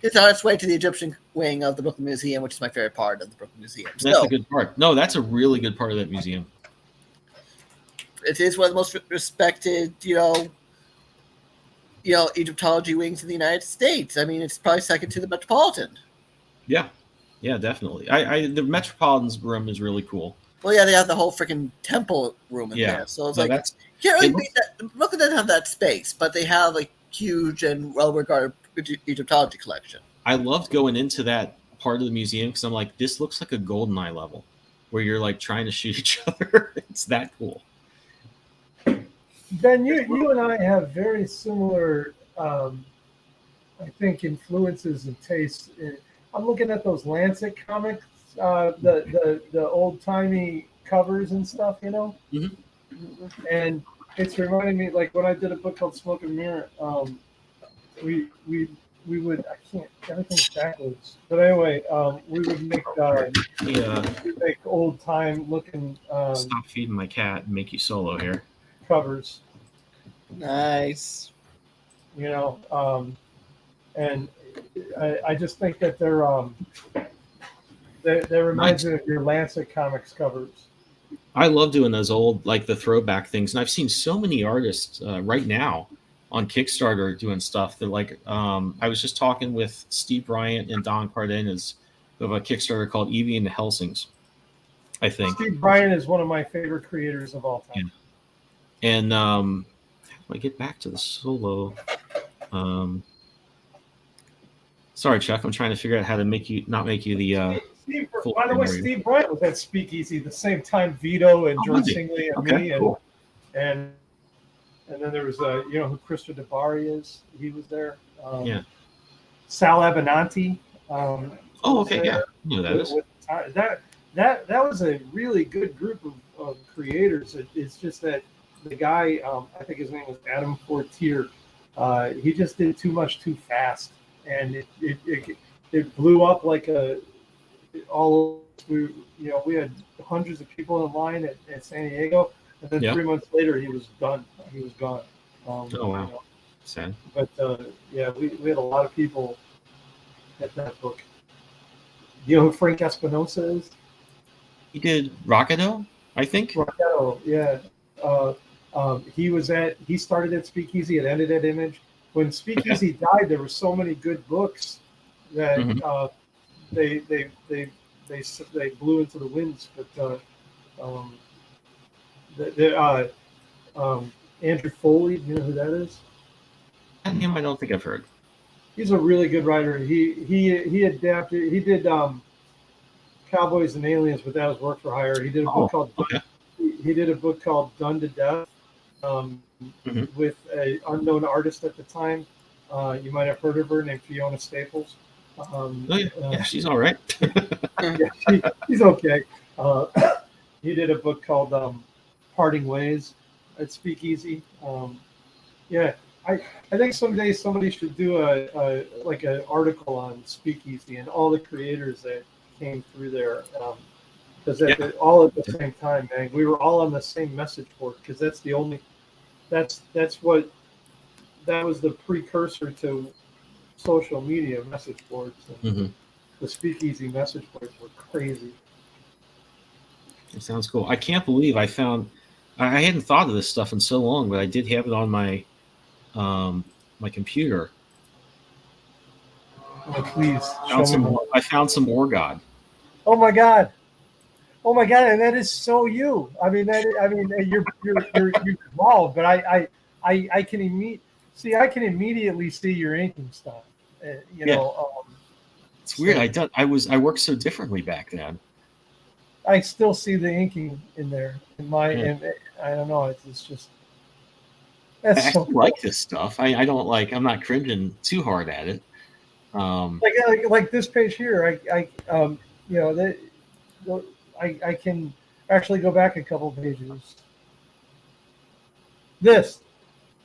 It's on its way to the Egyptian wing of the Brooklyn Museum, which is my favorite part of the Brooklyn Museum. That's a good part. No, that's a really good part of that museum. It is one of the most respected, Egyptology wings in the United States. I mean, it's probably second to the Metropolitan. Yeah, definitely. The Metropolitan's room is really cool. Well, yeah, they have the whole freaking temple room in there. So it's Brooklyn doesn't have that space, but they have a huge and well-regarded Egyptology collection. I loved going into that part of the museum because I'm like, this looks like a GoldenEye level where you're like trying to shoot each other. It's that cool. Ben, you and I have very similar, I think, influences and tastes. I'm looking at those Lancet comics, the old timey covers and stuff, Mm-hmm. And it's reminding me, like when I did a book called Smoke and Mirror, we we would, I can't, everything's backwards. But anyway, we would make, we'd make old time looking Stop feeding my cat and make you solo here. covers, Nice. you know, and I just think that they remind me of your Lancet Comics covers. I love doing those old, like the throwback things, and I've seen so many artists right now on Kickstarter doing stuff that, like, I was just talking with Steve Bryant and Don Cardenas of a Kickstarter called Evie and the Helsings, I think. Steve Bryant is one of my favorite creators of all time. Yeah. And how do I get back to the solo? Sorry, Chuck, I'm trying to figure out how to not make you the. Steve, by the way, Steve Bryant was at Speakeasy the same time Vito and George Singley and me, cool. and then there was you know who Krista DeBari is. He was there. Yeah. Sal Abenanti. Oh, okay, yeah, I know that is. That was a really good group of creators. It's just that the guy, I think his name was Adam Fortier. He just did too much too fast, and it blew up like we had hundreds of people in line at San Diego, and then 3 months later he was done. He was gone. Oh wow, you know. Sad. But yeah, we had a lot of people at that book. You know who Frank Espinosa is? He did Rockado, I think. Rockado, yeah. He started at Speakeasy. It ended at Image. When Speakeasy died, there were so many good books that they blew into the winds. But Andrew Foley, you know who that is? That name I don't think I've heard. He's a really good writer. He adapted. He did Cowboys and Aliens, but that was work for hire. He did a book called he did a book called Done to Death with an unknown artist at the time. You might have heard of her, named Fiona Staples. Yeah, she's all right. Yeah, she's okay. He did a book called Parting Ways at Speakeasy. Yeah, I think someday somebody should do a like an article on Speakeasy and all the creators that came through there, because all at the same time, man, we were all on the same message board, because that was the precursor to social media message boards. And the Speakeasy message boards were crazy. It sounds cool. I can't believe I hadn't thought of this stuff in so long, but I did have it on my my computer. Oh, please. I found some Orgod. Oh my god! Oh my god! And that is so you. I mean, you're involved, but I can immediately see your inking stuff. You know, it's weird. I worked so differently back then. I still see the inking in there. I don't know. It's just. I like this stuff. I don't like. I'm not cringing too hard at it. Like this page here, I can actually go back a couple of pages. This,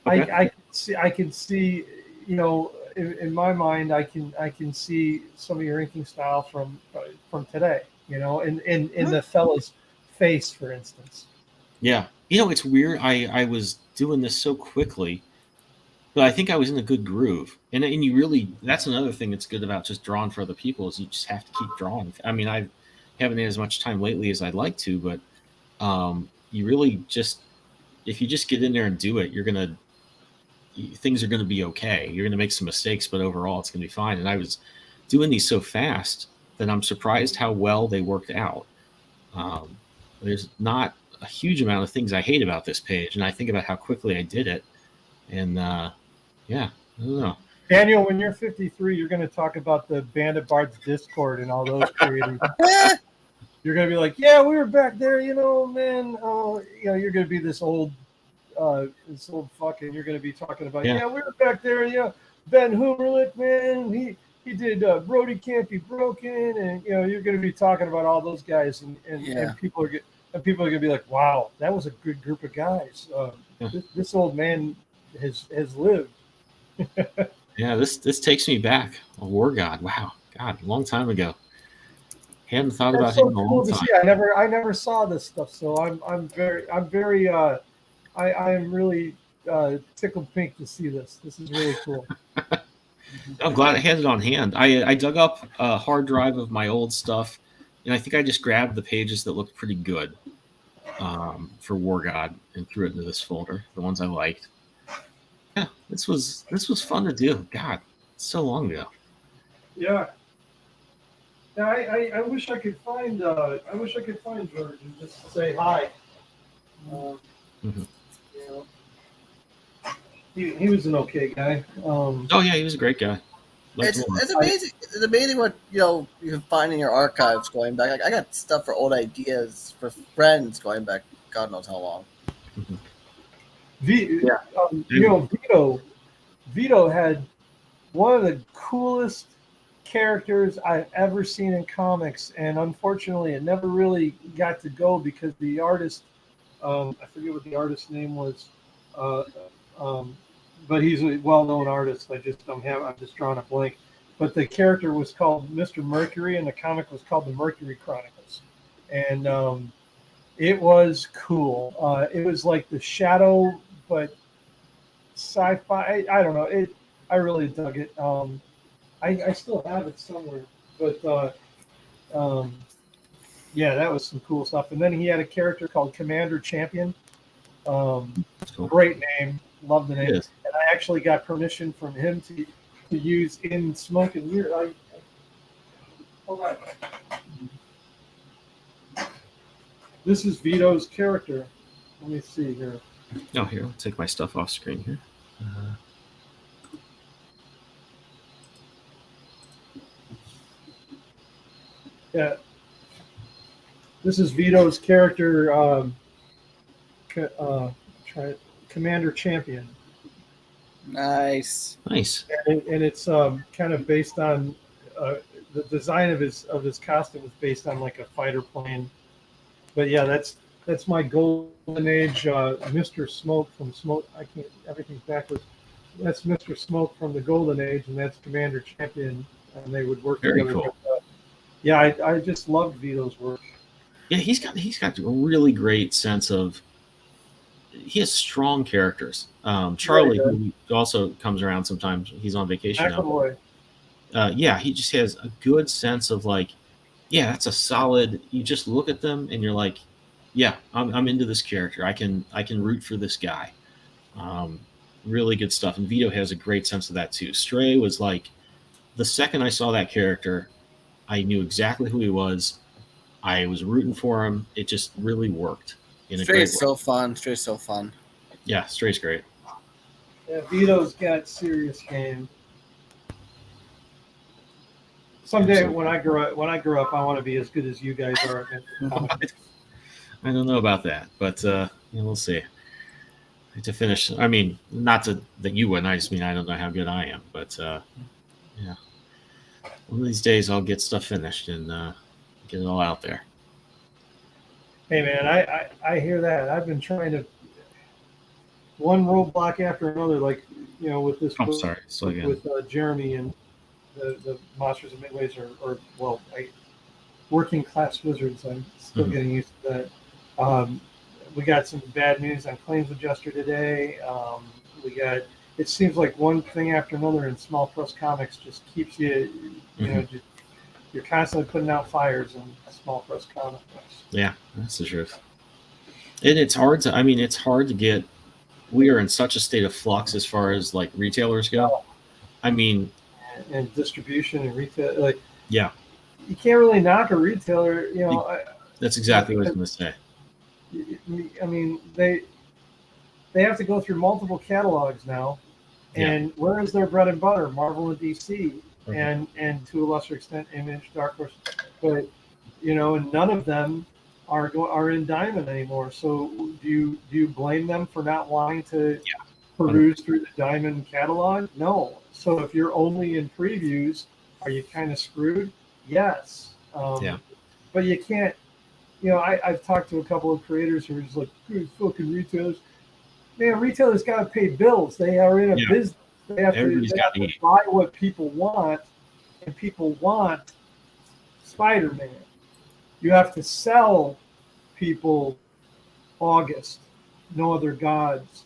okay. I can see, you know, in my mind, I can see some of your inking style from today, you know, in the fella's face, for instance. Yeah, you know, it's weird. I was doing this so quickly, but I think I was in a good groove. And you really, that's another thing that's good about just drawing for other people, is you just have to keep drawing. I mean, I haven't had as much time lately as I'd like to, but you really just, if you just get in there and do it, things are going to be okay. You're going to make some mistakes, but overall it's going to be fine. And I was doing these so fast that I'm surprised how well they worked out. There's not a huge amount of things I hate about this page, and I think about how quickly I did it. And yeah, I don't know. Daniel, when you're 53, you're going to talk about the Bandit Bards Discord and all those creators. You're going to be like, yeah, we were back there, you know, man. You know, you're going to be this old fuck, and you're going to be talking about, yeah, we were back there, yeah. Ben Humerlich, man, he did Brody Can't Be Broken, and you know, you're going to be talking about all those guys, and people are going to be like, wow, that was a good group of guys. This old man has lived. Yeah, this takes me back. A War God. Wow. God, a long time ago. Hadn't thought That's about so him in a cool long to time. see. I never saw this stuff, so I am really tickled pink to see this. This is really cool. I'm glad I had it on hand. I dug up a hard drive of my old stuff, and I think I just grabbed the pages that looked pretty good for War God and threw it into this folder. The ones I liked. Yeah, this was fun to do. God, it's so long ago. Yeah. Yeah, I wish I could find George and just say hi. Mhm. You know, he was an okay guy. Oh yeah, he was a great guy. Liked him a lot. It's amazing. It's amazing what you can find in your archives going back. Like, I got stuff for old ideas for friends going back. God knows how long. Yeah. Vito had one of the coolest characters I've ever seen in comics, and unfortunately, it never really got to go because the artist, I forget what the artist's name was, uh, um, but he's a well-known artist. I'm just drawing a blank. But the character was called Mr. Mercury, and the comic was called the Mercury Chronicles, and it was cool. It was like the Shadow, but sci-fi. I don't know. I really dug it. I still have it somewhere, but yeah, that was some cool stuff. And then he had a character called Commander Champion. That's cool. Great name, love the name. Yes. And I actually got permission from him to use in Smoke and Mirror. Hold on. This is Vito's character. Let me see here. Oh, here, I'll take my stuff off screen here. Yeah. This is Vito's character, Commander Champion. Nice. Nice. And it's kind of based on the design of his costume is based on like a fighter plane. But yeah, that's my golden age, Mr. Smoke from Smoke. Everything's backwards. That's Mr. Smoke from the Golden Age, and that's Commander Champion, and they would work Very together. cool. Yeah, I just loved Vito's work. Yeah, he's got a really great sense of. He has strong characters. Charlie, who also comes around sometimes. He's on vacation now. McAvoy. Yeah, he just has a good sense of like, yeah, that's a solid. You just look at them and you're like, yeah, I'm into this character. I can root for this guy. Really good stuff. And Vito has a great sense of that too. Stray was like, the second I saw that character, I knew exactly who he was. I was rooting for him. It just really worked in a Stray great is way. so fun. Stray's so fun. Yeah, Stray's great. Yeah, Vito's got serious game. Someday, Absolutely. when I grow up, I want to be as good as you guys are. I don't know about that, but we'll see. To finish, I mean, not that you wouldn't. I just mean I don't know how good I am, but yeah. One of these days, I'll get stuff finished and get it all out there. Hey man, I hear that. I've been trying to one roadblock after another, like with this. I'm sorry. So again, with Jeremy and the Monsters of Midways working class wizards. I'm still getting used to that. We got some bad news on Claims Adjuster today. It seems like one thing after another in small press comics just keeps you, you're constantly putting out fires in small press comics. Yeah, that's the truth. And it's hard to get. We are in such a state of flux as far as like retailers go. I mean, and distribution and retail, like yeah, you can't really knock a retailer. That's exactly what I was going to say. I mean, they have to go through multiple catalogs now, and where is their bread and butter? Marvel and DC, and to a lesser extent, Image, Dark Horse, but and none of them are in Diamond anymore. So do you blame them for not wanting to peruse through the Diamond catalog? No. So if you're only in previews, are you kind of screwed? Yes. But you can't. I've talked to a couple of creators who are just like, fucking retailers. Man, retailers got to pay bills. They are in a business. Everybody's got to to eat. buy what people want, and people want Spider-Man. You have to sell people August, No Other Gods,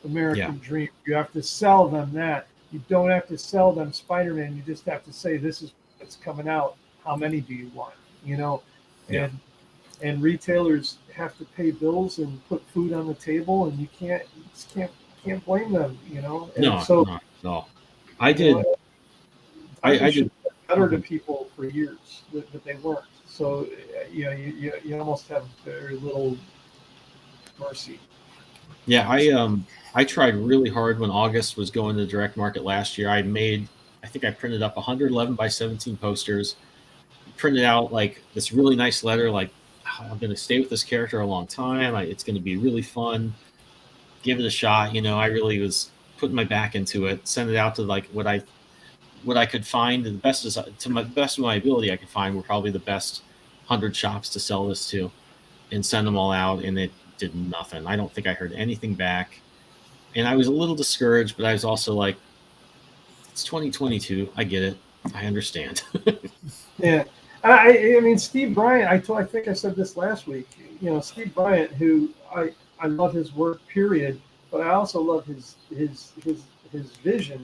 American Dream. You have to sell them that. You don't have to sell them Spider-Man. You just have to say, this is what's coming out. How many do you want? You know, Yeah. and retailers have to pay bills and put food on the table, and you just can't blame them. You know, and No, so no. I did. I did. better to people for years, but they weren't. So you know, you almost have very little mercy. Yeah, I tried really hard when August was going to direct market last year. I think I printed up 111 by 17 posters, printed out like this really nice letter, like, "Oh, I'm going to stay with this character a long time. It's going to be really fun. Give it a shot." You know, I really was putting my back into it. Send it out to like what I could find, and the best is to my best of my ability, I could find were probably the best 100 shops to sell this to, and send them all out, and it did nothing. I don't think I heard anything back, and I was a little discouraged, but I was also like, it's 2022. I get it. I understand. Yeah, I mean Steve Bryant. I think I said this last week. You know, Steve Bryant, who I love his work, period, but I also love his vision.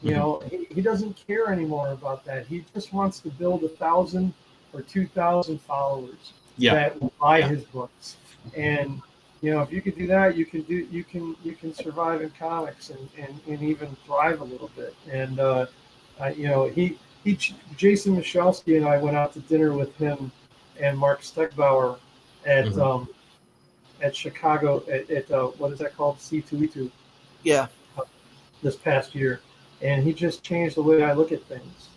You know, he doesn't care anymore about that. He just wants to build 1,000 or 2,000 followers that will buy his books. And you know, if you could do that, you can survive in comics and even thrive a little bit. And you know, Jason Michalski and I went out to dinner with him and Mark Steckbauer at Chicago at what is that called, C2E2? Yeah. This past year, and he just changed the way I look at things.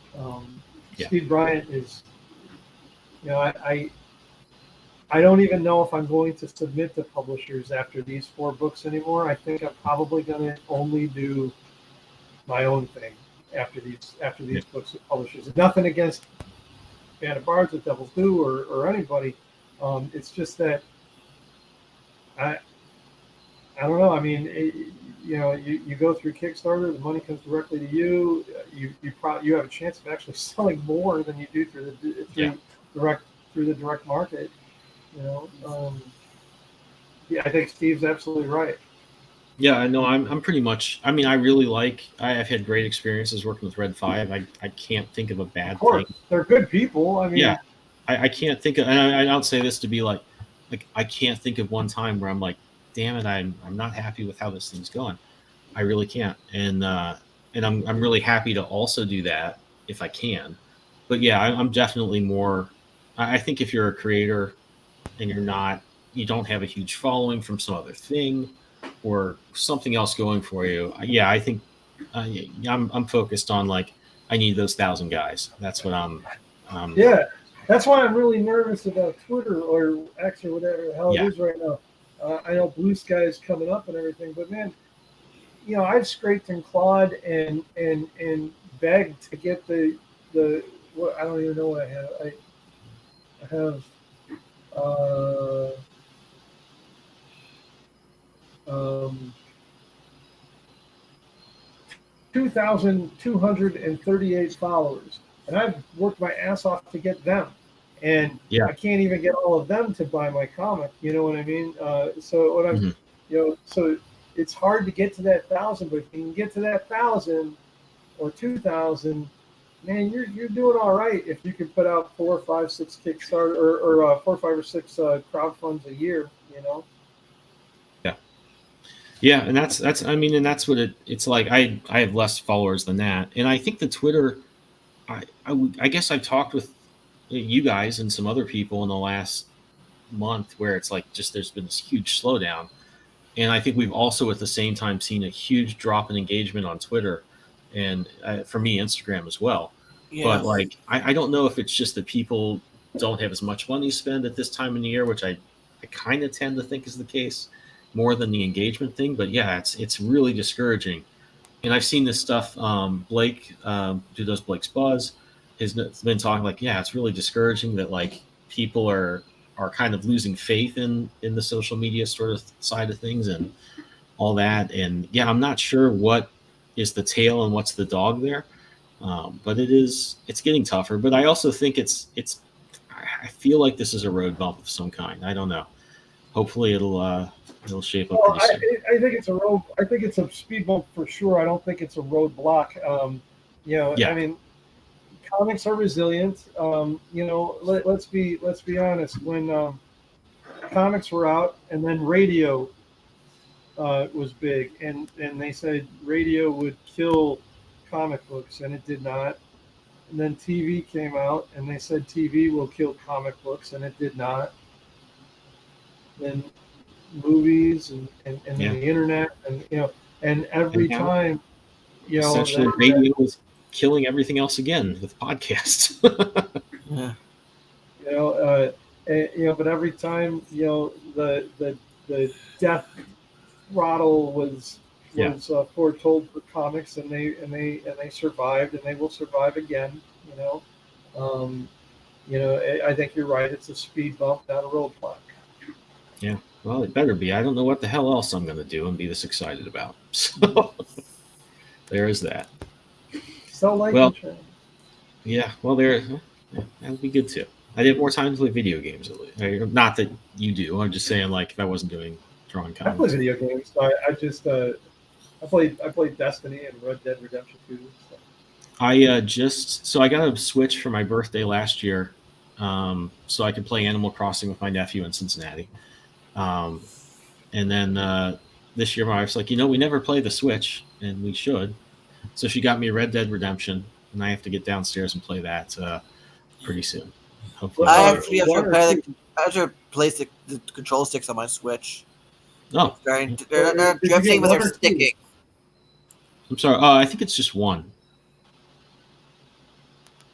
Steve Bryant is, you know, I don't even know if I'm going to submit to publishers after these 4 books anymore. I think I'm probably going to only do my own thing after these books with publishers. Nothing against Band of Bards or Devil's Due or anybody. It's just that I don't know. I mean, you know, you go through Kickstarter, the money comes directly to you. You have a chance of actually selling more than you do through the direct market. You know, I think Steve's absolutely right. Yeah, I know. I'm pretty much. I mean, I've had great experiences working with Red 5. I can't think of a bad thing. They're good people. I mean, yeah, I can't think of. And I don't say this to be like I can't think of one time where I'm like, damn it, I'm not happy with how this thing's going. I really can't. And I'm really happy to also do that if I can. But yeah, I'm definitely more. I think if you're a creator and you don't have a huge following from some other thing or something else going for you, yeah, I think I'm focused on like I need those 1,000 guys. That's what I'm. Yeah, that's why I'm really nervous about Twitter or X or whatever the hell it is right now. I know Blue Sky is coming up and everything, but man, you know, I've scraped and clawed and begged to get the what I don't even know what I have. I have 2,238 followers, and I've worked my ass off to get them, and I can't even get all of them to buy my comic. You know what I mean? So what I'm, you know, so it's hard to get to that 1,000, but if you can get to that 1,000 or 2,000, man, you're doing all right if you can put out 4, 5, 6 Kickstarter or 4, 5, or 6 crowdfunds a year. You know. Yeah, and that's I mean, and that's what it's like. I have less followers than that, and I think the Twitter. I guess I've talked with you guys and some other people in the last month where it's like just there's been this huge slowdown, and I think we've also at the same time seen a huge drop in engagement on Twitter, and for me Instagram as well. Yeah. But like I don't know if it's just that people don't have as much money to spend at this time in the year, which I kind of tend to think is the case more than the engagement thing. But yeah, it's really discouraging. And I've seen this stuff. Blake, who does Blake's Buzz, has been talking like, yeah, it's really discouraging that like people are kind of losing faith in the social media sort of side of things and all that. And yeah, I'm not sure what is the tail and what's the dog there. But it's getting tougher. But I also think I feel like this is a road bump of some kind. I don't know. Hopefully it'll shape up Well, pretty soon. I think it's a road. I think it's a speed bump for sure. I don't think it's a roadblock. Yeah. I mean, comics are resilient. Let's be honest. When comics were out, and then radio was big, and they said radio would kill comic books, and it did not. And then TV came out, and they said TV will kill comic books, and it did not. Then movies and then the internet, and every time, essentially radio is killing everything else again with podcasts. Yeah. But every time, the death throttle was foretold for comics, and they survived, and they will survive again. I think you're right. It's a speed bump, not a roadblock. Yeah, well, it better be. I don't know what the hell else I'm going to do and be this excited about. So there is that. So like, yeah, well, that would be good too. I did more time to play video games. Not that you do. I'm just saying, like, if I wasn't doing drawing I play comics. video games. I played Destiny and Red Dead Redemption 2. I got a Switch for my birthday last year, so I could play Animal Crossing with my nephew in Cincinnati. And then this year, my wife's like, we never play the Switch, and we should. So she got me Red Dead Redemption, and I have to get downstairs and play that pretty soon. Hopefully, I actually have to replace the control sticks on my Switch. Oh, They're drifting, but they're sticking. I'm sorry. I think it's just one.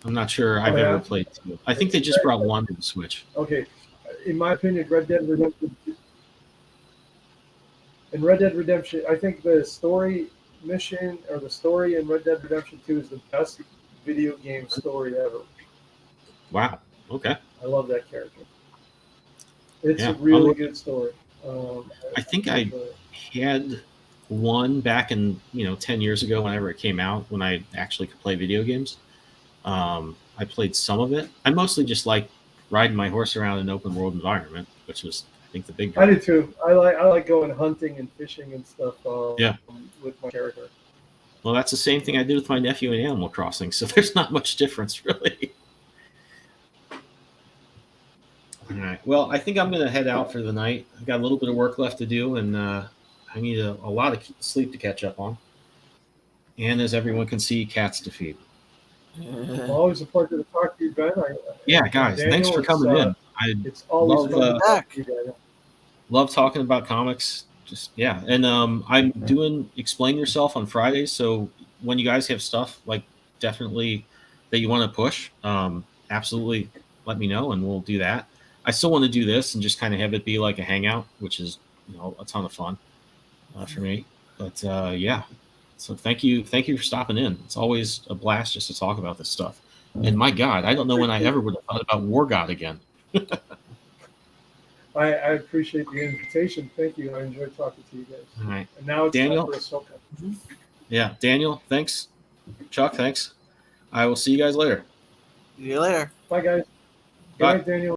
I'm not sure I've ever played two. I think they just brought one to the Switch. Okay, in my opinion, Red Dead Redemption. In Red Dead Redemption, I think the story mission or the story in Red Dead Redemption 2 is the best video game story ever. Wow. Okay. I love that character. It's Yeah, a really good story. I think I had one back in 10 years ago, whenever it came out, when I actually could play video games. I played some of it. I mostly just like riding my horse around in an open world environment, which was, I think, the big I do too. I like going hunting and fishing and stuff. With my character. Well, that's the same thing I did with my nephew in Animal Crossing, so there's not much difference, really. All right. Well, I think I'm going to head out for the night. I've got a little bit of work left to do, and I need a lot of sleep to catch up on. And as everyone can see, cats to feed. Always a pleasure to talk to you, Ben. Yeah, guys, Daniel, thanks for coming in. It's always fun to talk to you, Daniel. Love talking about comics. And I'm doing Explain Yourself on Fridays, so when you guys have stuff like definitely that you want to push, absolutely let me know and we'll do that. I still want to do this and just kind of have it be like a hangout, which is a ton of fun for me. But yeah, so thank you for stopping in. It's always a blast just to talk about this stuff. And my God, I don't know when I ever would have thought about War God again. I appreciate the invitation. Thank you. I enjoyed talking to you guys. All right. And now it's Daniel? time for Ahsoka. Yeah, Daniel, thanks. Chuck, thanks. I will see you guys later. See you later. Bye, guys. Good Bye. night, Daniel.